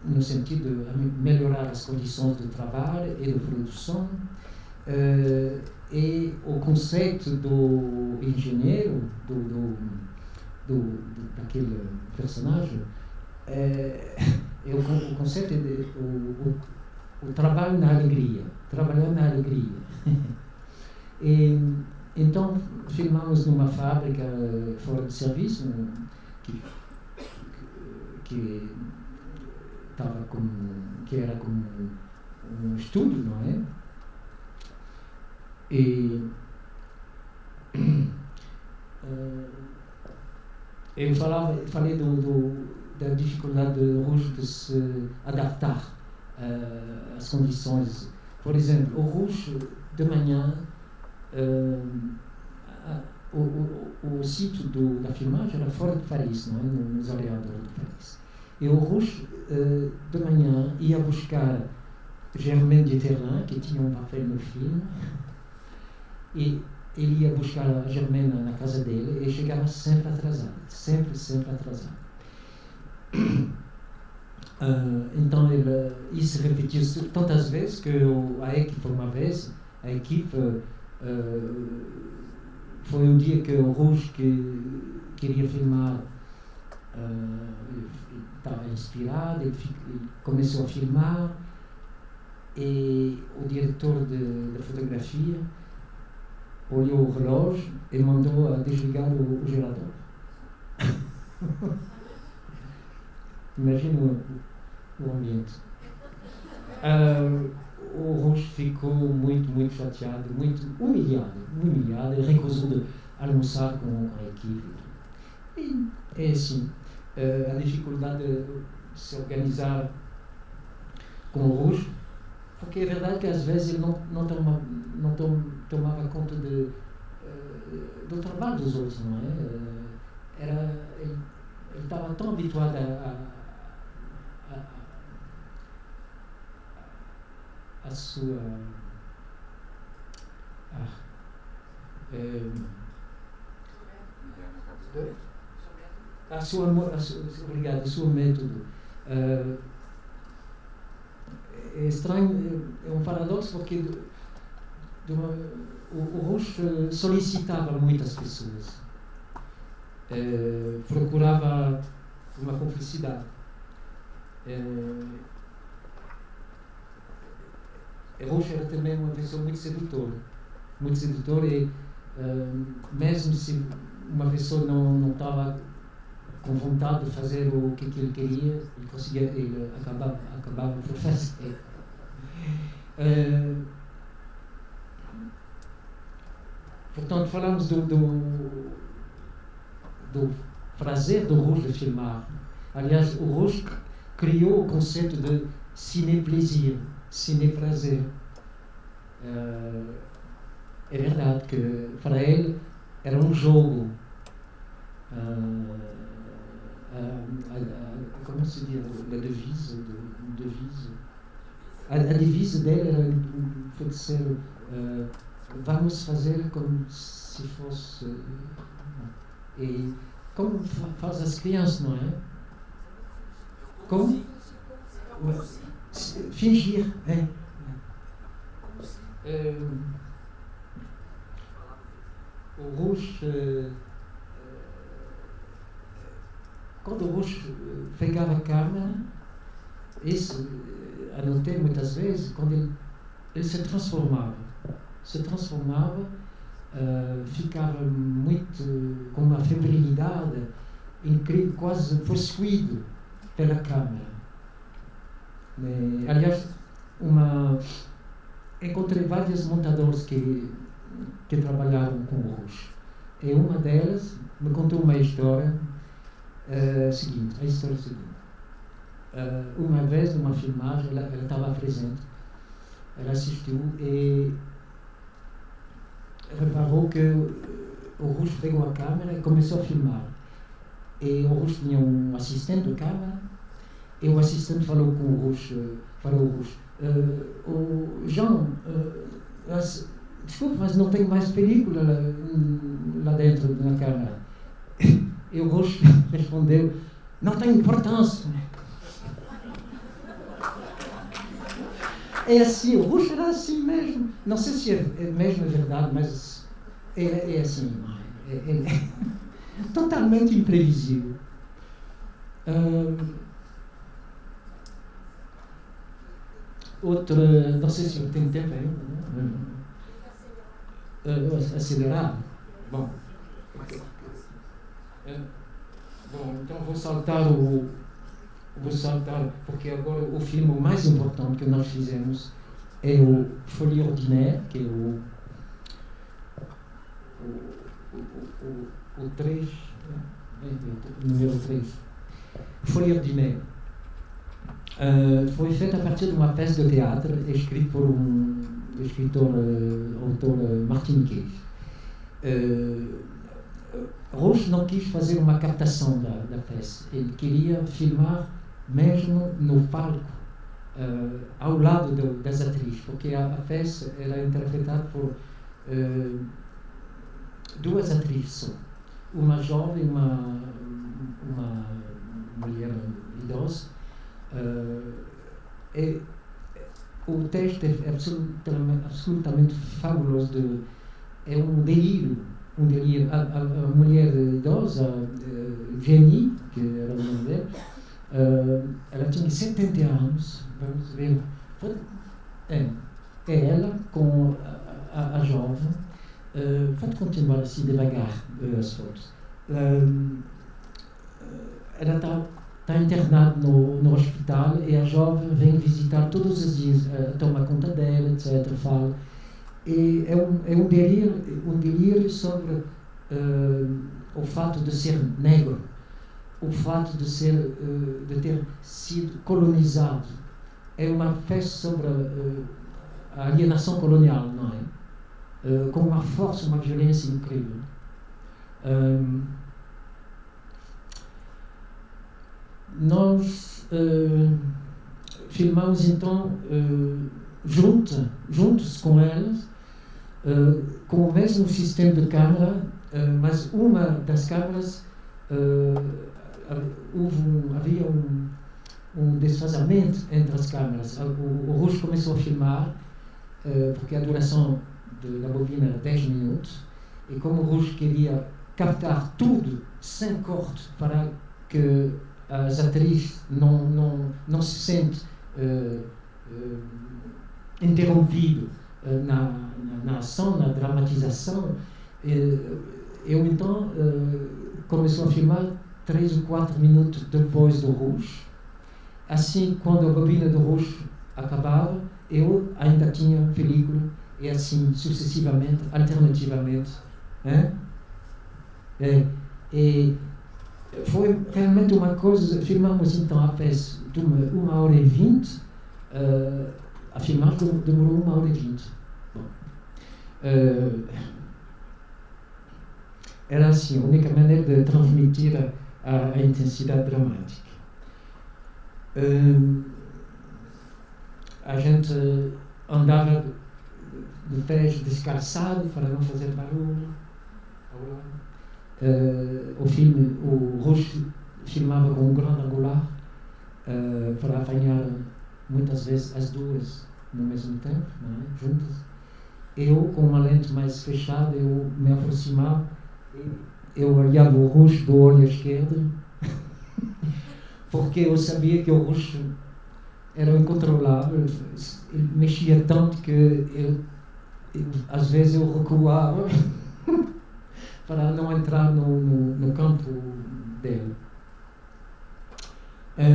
no sentido de melhorar as condições de trabalho e de produção. E o conceito do engenheiro, daquele personagem, o conceito é o trabalho na alegria, trabalhar na alegria. E, então filmamos numa fábrica fora de serviço que era como um estúdio, não é? E eu falei da dificuldade de Rouch de se adaptar às condições. Por exemplo, o Rouch, de manhã, o sítio da filmagem era fora de Paris, não é? Nos arredores de Paris. E o Rouch, de manhã, ia buscar Germaine Dieterlen, que tinha um papel no filme, e ele ia buscar a Germaine na casa dele e chegava sempre atrasado, sempre atrasado. Então isso repetiu-se tantas vezes que a equipe, uma vez, foi um dia que o Rouch queria filmar, estava inspirado, ele começou a filmar, e o diretor de fotografia olhou o relógio e mandou a desligar o gerador. Imagina o ambiente. O Roche ficou muito chateado, muito humilhado, e recusou de almoçar com a equipe. E é assim, a dificuldade de se organizar com o Roche, porque é verdade que às vezes ele não tomava conta do trabalho dos outros, não é? Ele estava tão habituado a sua obrigado, o seu método. É estranho, é um paradoxo, porque o Roche solicitava muitas pessoas, procurava uma cumplicidade. Roche era também uma pessoa muito sedutora e mesmo se uma pessoa não estava com vontade de fazer o que ele queria, ele acabava por fazer. Portanto, falamos do prazer do Roche de filmar. Aliás, o Roche criou o conceito de ciné-plaisir, ciné-prazer. É verdade que para ele era um jogo. Como se diz? A devise dele era o feiticeiro. Vamos fazer como se fosse. E como faz as crianças, não é? Como? Fingir. O Roche, quando o Roche pegava a câmera, isso anotei muitas vezes, quando ele se transformava, ficava muito com uma febrilidade incrível, quase possuído pela câmera. Aliás, encontrei vários montadores que trabalharam com o Roche. E uma delas me contou uma história seguinte. Uma vez, numa filmagem, ela estava presente, ela assistiu e reparou que o Roche pegou a câmera e começou a filmar. E o Roche tinha um assistente de câmera, e o assistente falou com o Roche, Jean, desculpe, mas não tenho mais película lá dentro na câmera. E o Roche respondeu, não tem importância. É assim, o Roche era assim mesmo. Não sei se é mesmo verdade, mas é assim. É totalmente imprevisível. Outra, não sei se eu tenho tempo ainda. Acelerar? Bom, então vou saltar porque agora o filme mais importante que nós fizemos é o Folie Ordinaire, que é o 3, número 3. Folie Ordinaire. Foi feito a partir de uma peça de teatro escrita por um autor martiniquês. Roche não quis fazer uma captação da peça. Ele queria filmar mesmo no palco, ao lado das atrizes, porque a peça era interpretada por duas atrizes só. Uma jovem e uma mulher idosa. O texto é absolutamente fabuloso. É um delírio. A mulher idosa, Jenny, que era o nome dela, ela tinha 70 anos. Vamos ver. É ela com a jovem. Pode continuar assim devagar as fotos. Ela está está internado no hospital e a jovem vem visitar todos os dias, toma conta dela, etc. Fala. E é um delírio sobre o fato de ser negro, o fato de ter sido colonizado. É uma festa sobre a alienação colonial, não é? Com uma força, uma violência incrível. Nós filmamos então juntos com elas, com o mesmo sistema de câmera, mas uma das câmeras havia um desfazamento entre as câmeras. O Rouge começou a filmar, porque a duração da bobina era 10 minutos, e como o Rouge queria captar tudo sem corte para que as atrizes não se sentem interrompidas na ação, na dramatização. Eu então comecei a filmar 3 ou 4 minutos depois do Rouge. Assim, quando a bobina do Rouge acabava, eu ainda tinha película, e assim sucessivamente, alternativamente. E foi realmente uma coisa. Filmamos então a peça de 1h20, a filmagem demorou 1h20. Era assim a única maneira de transmitir a intensidade dramática. A gente andava de pés descalçado para não fazer barulho. O Rouge filmava com um grande angular para apanhar muitas vezes as duas no mesmo tempo, não é? Juntas. Eu, com uma lente mais fechada, eu me aproximava, eu olhava o Rouge do olho esquerdo, porque eu sabia que o Rouge era incontrolável, ele mexia tanto que às vezes eu recuava para não entrar no campo dele. É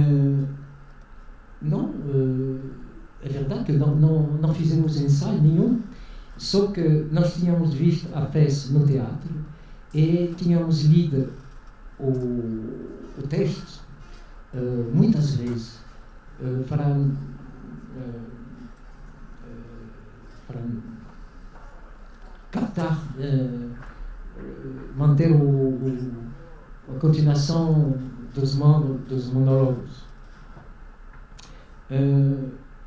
verdade que não fizemos ensaio nenhum, só que nós tínhamos visto a peça no teatro e tínhamos lido o texto muitas vezes para captar, manter a continuação dos monólogos.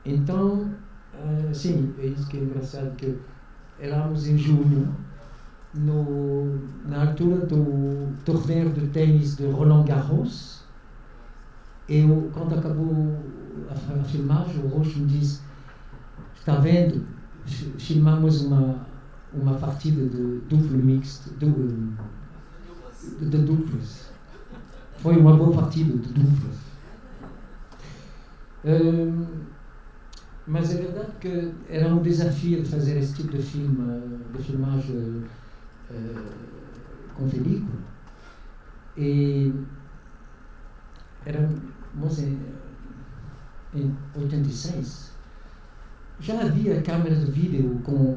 Então, sim, é isso que é engraçado, que éramos em junho, na altura do torneio de tênis de Roland Garros. Quando acabou a filmagem, o Rouge me disse: está vendo, filmamos uma partida de duplo mixto, de duplas. Foi uma boa partida de duplas. Mas é verdade que era um desafio de fazer esse tipo de filmagem com película. E éramos em 86. Já havia câmeras de vídeo com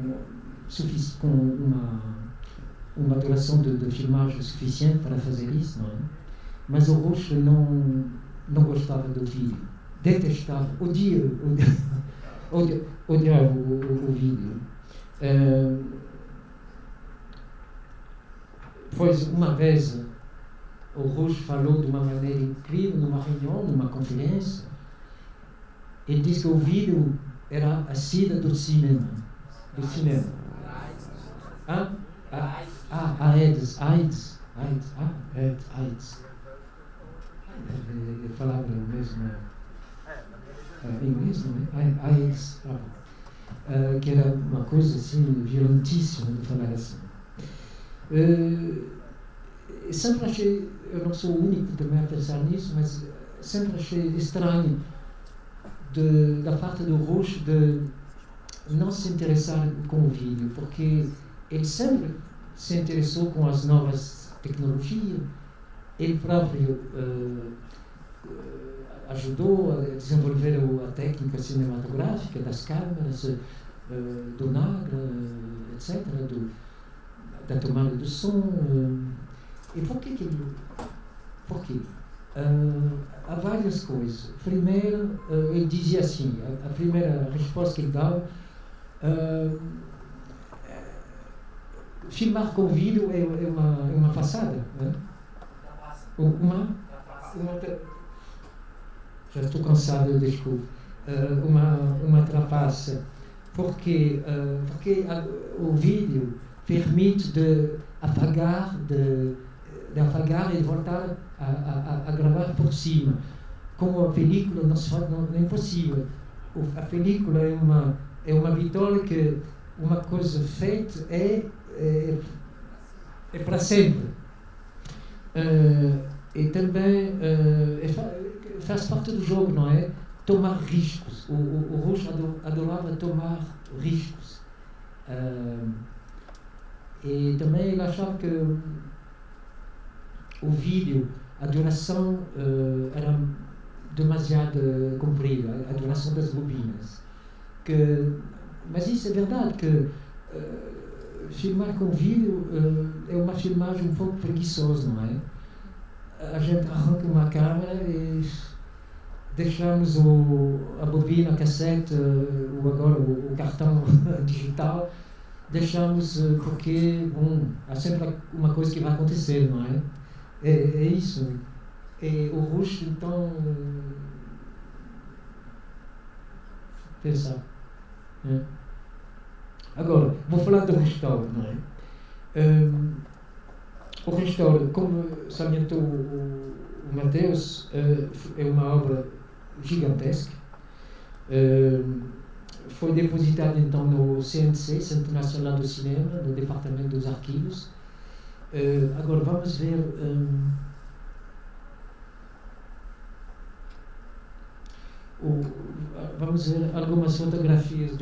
uma duração de filmagem suficiente para fazer isso, não é? Mas o Rouge não gostava do vídeo, detestava, odiava o vídeo. Pois uma vez o Rouge falou de uma maneira incrível numa reunião, numa conferência. Ele disse que o vídeo era a sida do cinema. AIDS. A palavra mesmo em inglês, não é? AIDS. Que era uma coisa assim violentíssima de falar assim. Sempre achei, eu não sou o único também a pensar nisso, mas sempre achei estranho da parte do Rouge de não se interessar com o vídeo, porque ele sempre se interessou com as novas tecnologias. Ele próprio ajudou a desenvolver a técnica cinematográfica das câmeras, do nada, etc., da tomada do som. E por que ele... Por quê? Há várias coisas. Primeiro, ele dizia assim, a primeira resposta que ele dava, filmar com vídeo é uma façada, né? Já estou cansado, desculpe. Uma trapaça. Porque o vídeo permite de apagar e voltar a gravar por cima. Como a película não é impossível. A película é uma vitória que uma coisa feita é para sempre. E também faz parte do jogo, não é? Tomar riscos. O Rouge adorava tomar riscos. E também ele achava que o vídeo, a duração era demasiado comprida, a duração das bobinas. Mas isso é verdade, que filmar com vídeo é uma filmagem um pouco preguiçosa, não é? A gente arranca uma câmera e deixamos a bobina, a cassete, agora o cartão digital, deixamos porque, há sempre uma coisa que vai acontecer, não é? É isso. E o Rouge, então, pensar. Agora, vou falar do restauro, não é? O restauro, como salientou o Mateus, é uma obra gigantesca. Foi depositado então no CNC, Centro Nacional do Cinema, no Departamento dos Arquivos. Agora vamos ver algumas fotografias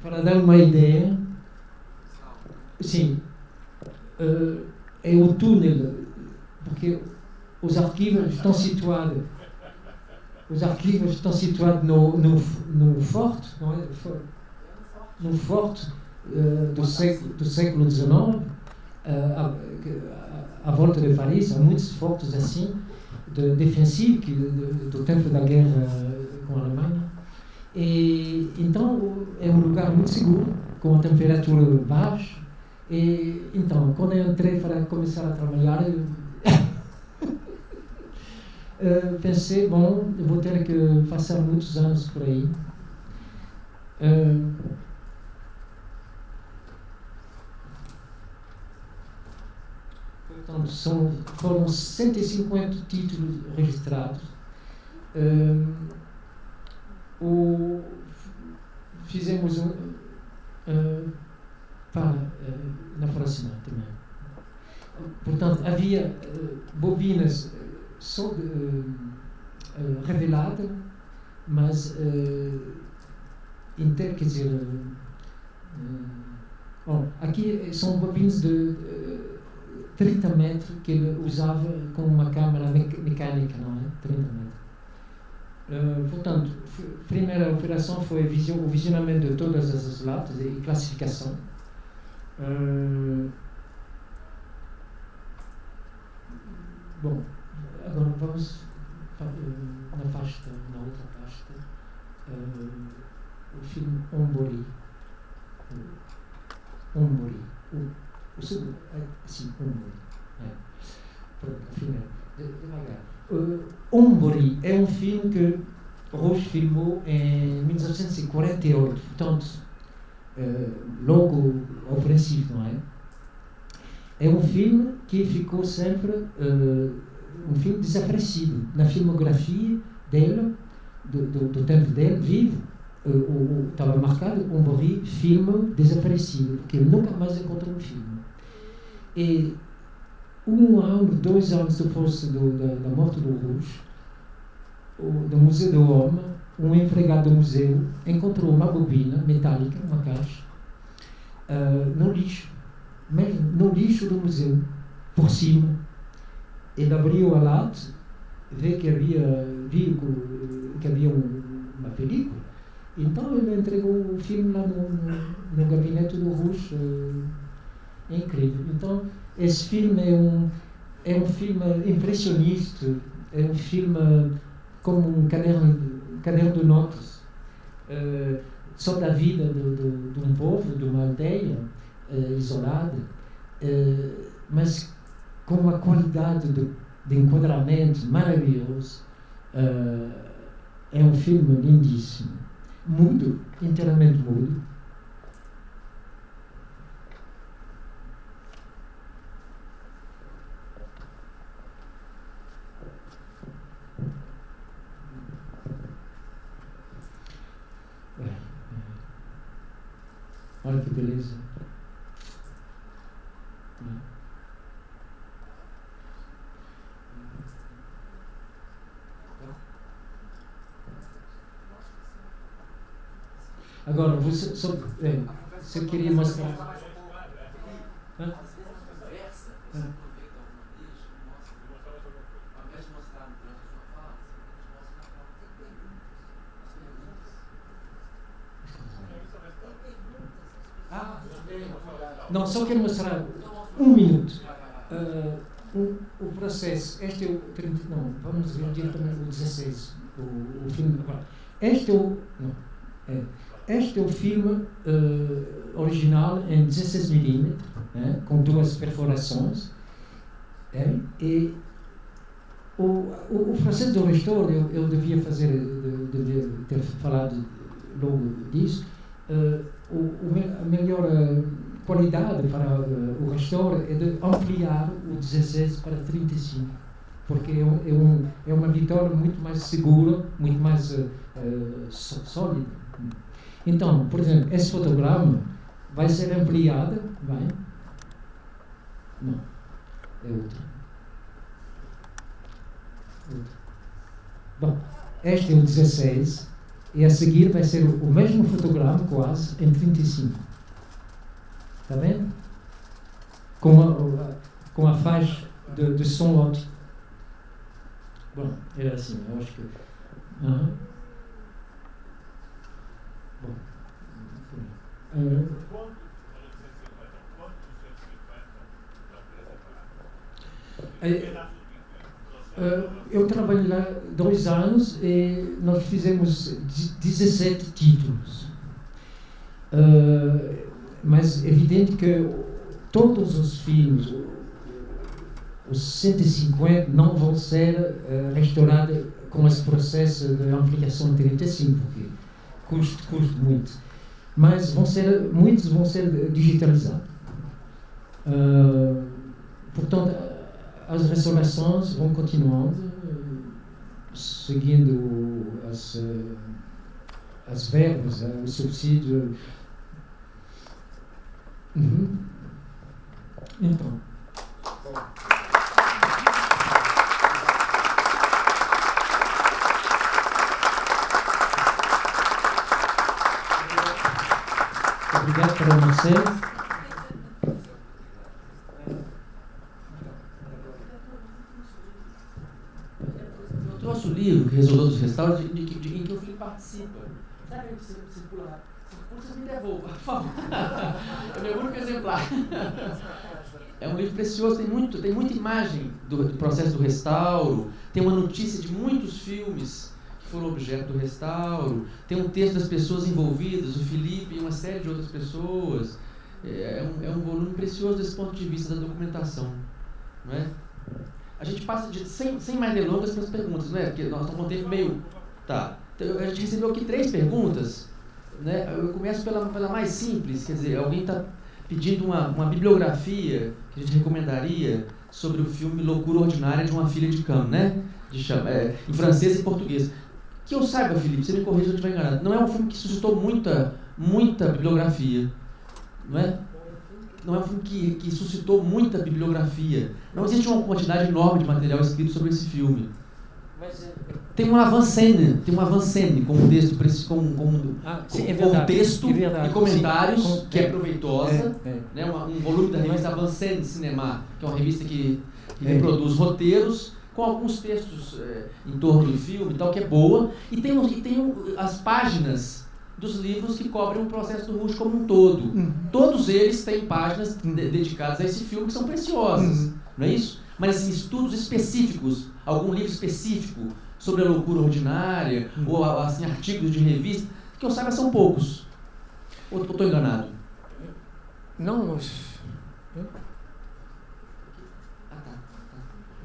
para dar uma ideia. Sim, é o túnel, porque os arquivos estão situados no forte, não é? No forte do século XIX, à volta de Paris. Há muitos fortes assim, defensivos, do tempo da guerra com a Alemanha. E então é um lugar muito seguro, com a temperatura baixa. E então, quando eu entrei para começar a trabalhar, pensei, eu vou ter que passar muitos anos por aí. Portanto, foram 150 títulos registrados. Fizemos na próxima também. Portanto, havia bobinas reveladas, mas quer dizer, aqui são bobinas de 30 metros que ele usava com uma câmera mecânica, não é? 30 metros. Portanto, a primeira operação foi o visionamento de todas essas latas e classificação. Agora vamos na outra pasta, o filme Ombori. O segundo, sim, Ombori. Pronto, a primeira, devagar. Ombori é um filme que Rouge filmou em 1948, portanto, logo ao princípio, não é? É um filme que ficou sempre um filme desaparecido na filmografia dele, do tempo dele, vivo. Estava marcado Ombori, filme desaparecido, porque ele nunca mais encontrou um filme. E 1 ano, 2 anos depois da morte do Rouge, do Museu do Homem, um empregado do museu encontrou uma bobina metálica, uma caixa, no lixo, mesmo no lixo do museu, por cima. ele abriu a lata, viu que havia uma película. Então ele entregou o filme lá no gabinete do Rouch. É incrível. Então esse filme é um filme impressionista, é um filme como um caderno de notas sobre a vida de um povo, de uma aldeia isolada, mas com uma qualidade de enquadramento maravilhoso. É um filme lindíssimo, mudo, inteiramente mudo. Olha que beleza. Agora, você só eu queria mostrar. Hã? Não, só quero mostrar um minuto. O processo, este é o 30, não, vamos ver diretamente o 16, o filme. Este é o filme original em 16mm, com 2 perfurações. E o processo do restauro, eu devia ter falado logo disso. A melhor qualidade para o restauro é de ampliar o 16 para 35, porque é uma vitória muito mais segura, muito mais sólida. Então, por exemplo, esse fotograma vai ser ampliado, vai? Não, é outro. Bom, este é o 16 e a seguir vai ser o mesmo fotograma quase em 35. Está vendo? Com a faixa de som ótimo. Bom, era assim, eu acho que. Bom. Eu trabalhei lá 2 anos e nós fizemos 17 títulos. Mas é evidente que todos os filmes, os 150, não vão ser restaurados com esse processo de ampliação 35, que custa muito. Mas muitos vão ser digitalizados. Portanto, as restaurações vão continuando, seguindo as verbas, o subsídio. Então. Obrigado por você. Eu trouxe o livro, Resolvedor dos Restauros, em que o Felipe participa. Sabe que você pula? Você me devolva, por favor. É meu único exemplar. É um livro precioso, tem muita imagem do processo do restauro, tem uma notícia de muitos filmes que foram objeto do restauro, tem um texto das pessoas envolvidas, o Felipe e uma série de outras pessoas. É um volume precioso desse ponto de vista da documentação. Não é? A gente passa sem mais delongas para as perguntas, não é? Porque nós estamos com um tempo meio... Tá. Então, a gente recebeu aqui 3 perguntas. Né? Eu começo pela mais simples, quer dizer, alguém está pedindo uma bibliografia que a gente recomendaria sobre o filme Loucura Ordinária de uma Filha de Cam, né? Em francês e português. Que eu saiba, Felipe, você me corrija se eu estiver enganado, não é um filme que suscitou muita bibliografia, não é? Não é um filme que suscitou muita bibliografia. Não existe uma quantidade enorme de material escrito sobre esse filme. Tem uma avant-scène com um texto, com texto e comentários, sim, que é proveitosa. Né? Um volume da revista Avant-scène Cinema, que é uma revista que e reproduz roteiros com alguns textos em torno do filme e tal, que é boa, e tem as páginas dos livros que cobrem o processo do Rush como um todo. Todos eles têm páginas dedicadas a esse filme que são preciosas, não é isso? Mas assim, estudos específicos, algum livro específico sobre a loucura ordinária, ou assim, artigos de revista, que eu saiba são poucos. Ou estou enganado? Não,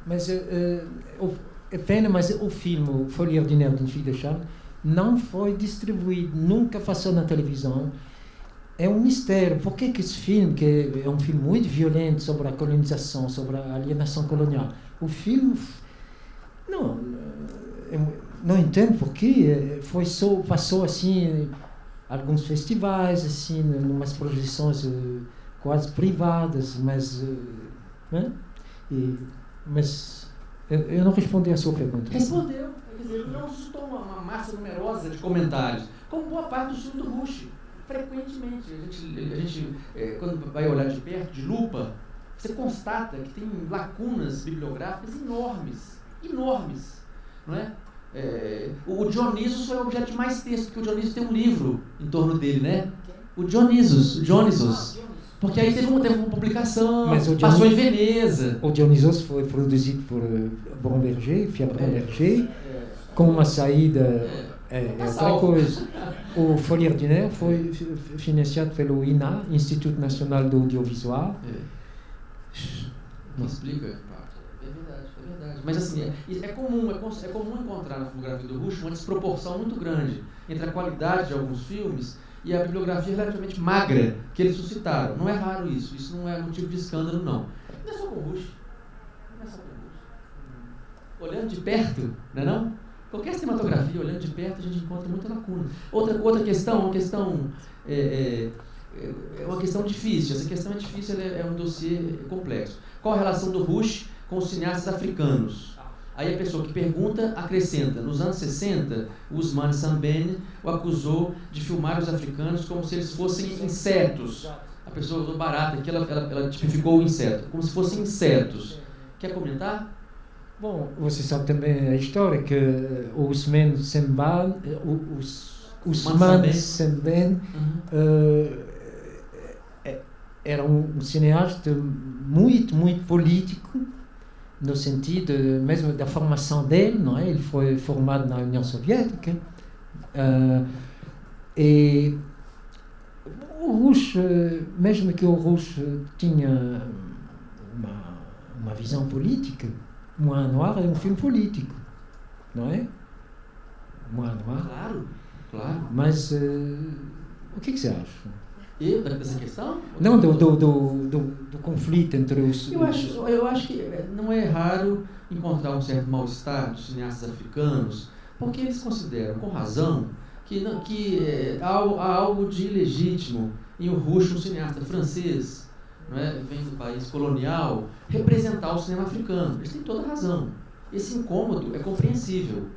mas é pena, mas o filme Folie Ordinaire d'une Fille de Charme não foi distribuído, nunca passou na televisão. É um mistério. Por que esse filme, que é um filme muito violento sobre a colonização, sobre a alienação colonial, o filme não entendo por que passou assim alguns festivais, assim, umas projeções quase privadas, mas eu não respondi a sua pergunta. Respondeu. Quer dizer, ele não suscitou uma massa numerosa de comentários, como boa parte do filme do Rush. Frequentemente, a gente quando vai olhar de perto, de lupa, você constata que tem lacunas bibliográficas enormes, não é? O Dionysus foi o objeto de mais texto, porque o Dionysus tem um livro em torno dele, né? O Dionysus. Porque aí teve uma publicação, passou em Veneza. O Dionysus foi produzido por Bromberger, Pierre Bromberger, com uma saída outra coisa. O Folie Ordinaire foi financiado pelo INA, Instituto Nacional do Audiovisual. Não explica? É verdade. Mas assim, é comum encontrar na filmografia do Rush uma desproporção muito grande entre a qualidade de alguns filmes e a bibliografia relativamente magra que eles suscitaram. Não é raro isso não é motivo de escândalo, não. Não é só com o Rush. Olhando de perto, não é não? Qualquer cinematografia, olhando de perto, a gente encontra muita lacuna. Outra questão, uma questão difícil. Essa questão é difícil, é um dossiê complexo. Qual a relação do Rush com os cineastas africanos? Aí a pessoa que pergunta acrescenta. Nos anos 60, o Ousmane Sembène o acusou de filmar os africanos como se eles fossem insetos. A pessoa usou barata aqui, ela tipificou o inseto, como se fossem insetos. Quer comentar? Bom, você sabe também a história que o Ousmane Sembène era um cineasta muito político, no sentido mesmo da formação dele, não é? Ele foi formado na União Soviética. E o Rush, mesmo que o Rush tinha uma visão política, Moulin Noir é um filme político, não é? Moulin Noir. Claro. Mas o que você acha? Dessa questão? Não, do conflito entre os... Eu acho que não é raro encontrar um certo mal-estar dos cineastas africanos, porque eles consideram, com razão, que há algo de ilegítimo em o Rush, um cineasta francês, não é? Vem do país colonial, representar o cinema africano. Eles têm toda razão. Esse incômodo é compreensível,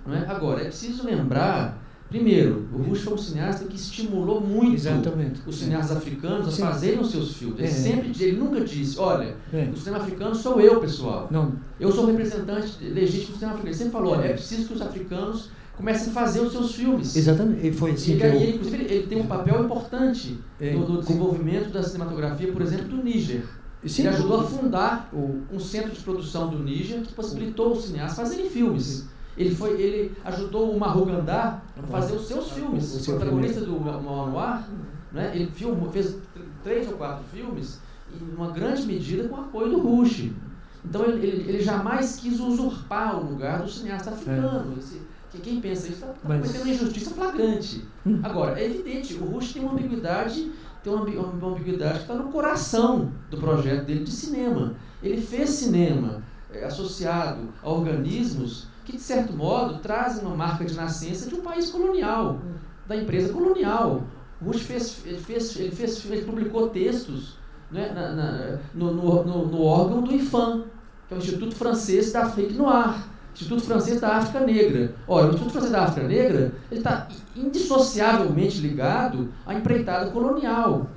não é? Agora, é preciso lembrar, primeiro, o Rush foi um cineasta que estimulou muito os cineastas africanos a fazerem os seus filmes. Ele nunca disse, olha, o cinema africano sou eu, pessoal. Não. Eu sou representante legítimo do cinema africano. Ele sempre falou, olha, é preciso que os africanos comecem a fazer os seus filmes. Exatamente. E foi assim inclusive, ele tem um papel importante no desenvolvimento da cinematografia, por exemplo, do Níger. Ele ajudou a fundar um centro de produção do Níger que possibilitou os cineastas fazerem filmes. Ele ajudou o Mahou Gandar a fazer os seus filmes. O protagonista do Moulin Noir, né? Ele fez 3 ou 4 filmes, em uma grande medida com o apoio do Rush. Então ele jamais quis usurpar o lugar do cineasta africano. Quem pensa isso está cometendo uma injustiça flagrante. Agora, é evidente, o Rush tem uma ambiguidade que está no coração do projeto dele de cinema. Ele fez cinema associado a organismos que, de certo modo, trazem uma marca de nascença de um país colonial, da empresa colonial. O Rush ele publicou textos, né, no órgão do IFAM, que é o Instituto Francês d'Afrique Noire, Instituto Francês da África Negra. Ora, o Instituto Francês da África Negra está indissociavelmente ligado à empreitada colonial.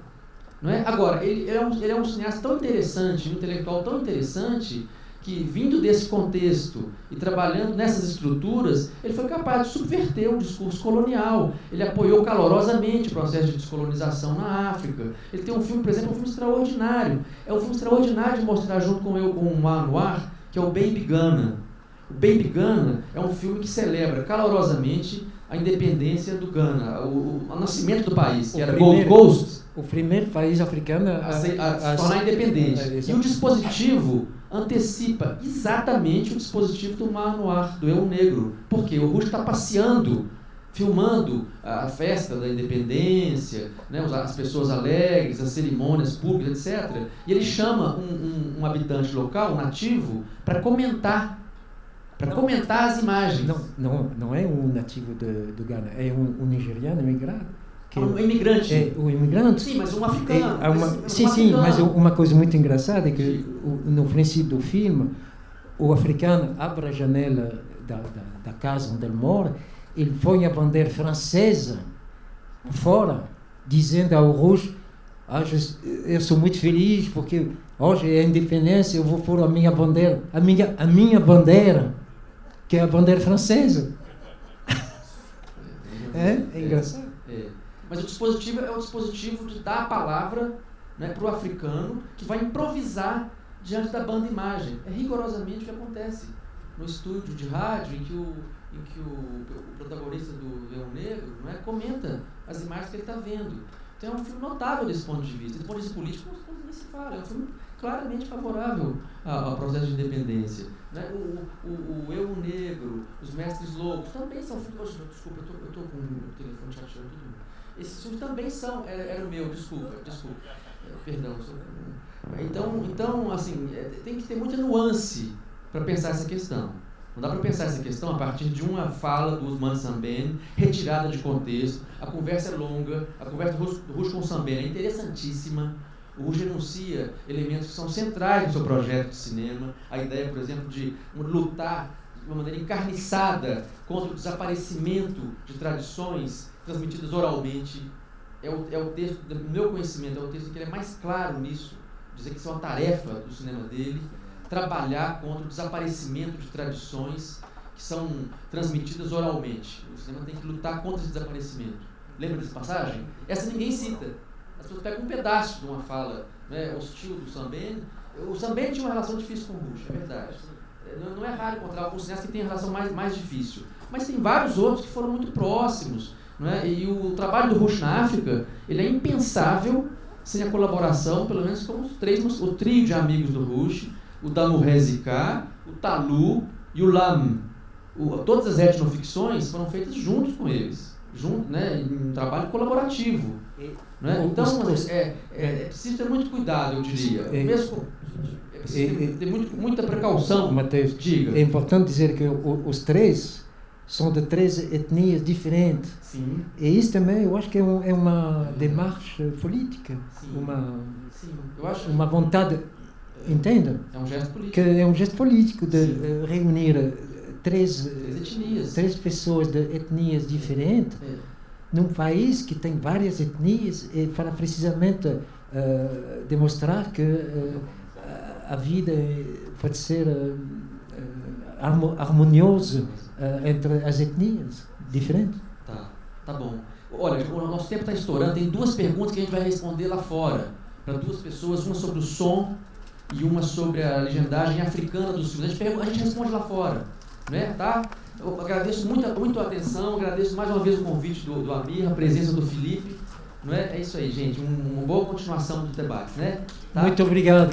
Não é? Agora, ele é um cineasta tão interessante, um intelectual tão interessante, que, vindo desse contexto e trabalhando nessas estruturas, ele foi capaz de subverter o discurso colonial. Ele apoiou calorosamente o processo de descolonização na África. Ele tem um filme, por exemplo, um filme extraordinário. É um filme extraordinário de mostrar junto com o Anwar, que é o Baby Ghana. O Baby Ghana é um filme que celebra calorosamente a independência do Ghana, o nascimento do país, que era Gold Coast. O primeiro país africano a se tornar independente. E o dispositivo antecipa exatamente o dispositivo do Mar Noir, do Eu Negro. Porque o Rush está passeando, filmando a festa da independência, né, as pessoas alegres, as cerimônias públicas, etc. E ele chama um habitante local, um nativo, para comentar as imagens. Não é um nativo do Ghana, é um nigeriano imigrado. Um imigrante. É um imigrante. Sim, mas um africano. Mas uma coisa muito engraçada é que no princípio do filme, o africano abre a janela da casa onde ele mora, ele põe a bandeira francesa fora, dizendo ao Rouge: eu sou muito feliz porque hoje é a independência, eu vou pôr a minha bandeira, a minha bandeira, que é a bandeira francesa. É engraçado. Mas o dispositivo é o dispositivo de dar a palavra, né, para o africano, que vai improvisar diante da banda imagem. É rigorosamente o que acontece no estúdio de rádio, em que o protagonista do Eu Negro, né, comenta as imagens que ele está vendo. Então é um filme notável desse ponto de vista. Desse ponto de vista político, nem se fala. É um filme claramente favorável ao processo de independência. Né? O Eu Negro, Os Mestres Loucos, também são filmes... Desculpa, eu estou com o telefone chateando todo mundo. Esses filmes também são... Era o meu, desculpa. Perdão. Então, assim, tem que ter muita nuance para pensar essa questão. Não dá para pensar essa questão a partir de uma fala do Ousmane Sembène, retirada de contexto. A conversa é longa, a conversa do Rouge com o Sembène é interessantíssima. O Rouge enuncia elementos que são centrais no seu projeto de cinema. A ideia, por exemplo, de lutar de uma maneira encarniçada contra o desaparecimento de tradições transmitidas oralmente. É o texto, do meu conhecimento, é o texto que ele é mais claro nisso, dizer que isso é uma tarefa do cinema dele, trabalhar contra o desaparecimento de tradições que são transmitidas oralmente. O cinema tem que lutar contra esse desaparecimento. Lembra dessa passagem? Essa ninguém cita. As pessoas pegam um pedaço de uma fala, né, hostil do Sembène. O Sembène tinha uma relação difícil com o Rouge, é verdade. Não é raro encontrar alguns cineastas que têm relação mais difícil. Mas tem vários outros que foram muito próximos. Né? E o trabalho do Rouge na África, ele é impensável sem a colaboração, pelo menos com o trio de amigos do Rouge, o Damouré Zika, o Talu e o Lam. Todas as etnoficções foram feitas juntos com eles, né, em um trabalho colaborativo. Né? Então, é preciso ter muito cuidado, eu diria. É preciso ter muita precaução. Mateus, diga. É importante dizer que os três são de 3 etnias diferentes. Sim. E isso também, eu acho que é uma demarche política. Sim. Eu acho uma vontade, entenda? É um gesto político. Que é um gesto político de reunir três pessoas de etnias diferentes num país que tem várias etnias e para precisamente demonstrar que a vida pode ser harmoniosa entre as etnias diferentes. Tá bom. Olha, o nosso tempo está estourando. Tem 2 perguntas que a gente vai responder lá fora. Para 2 pessoas, uma sobre o som e uma sobre a legendagem africana dos filmes. A gente responde lá fora. Né? Tá? Eu agradeço muito a atenção, agradeço mais uma vez o convite do Amir, a presença do Felipe. Não é? É isso aí, gente. Uma boa continuação do debate. Né? Tá? Muito obrigado.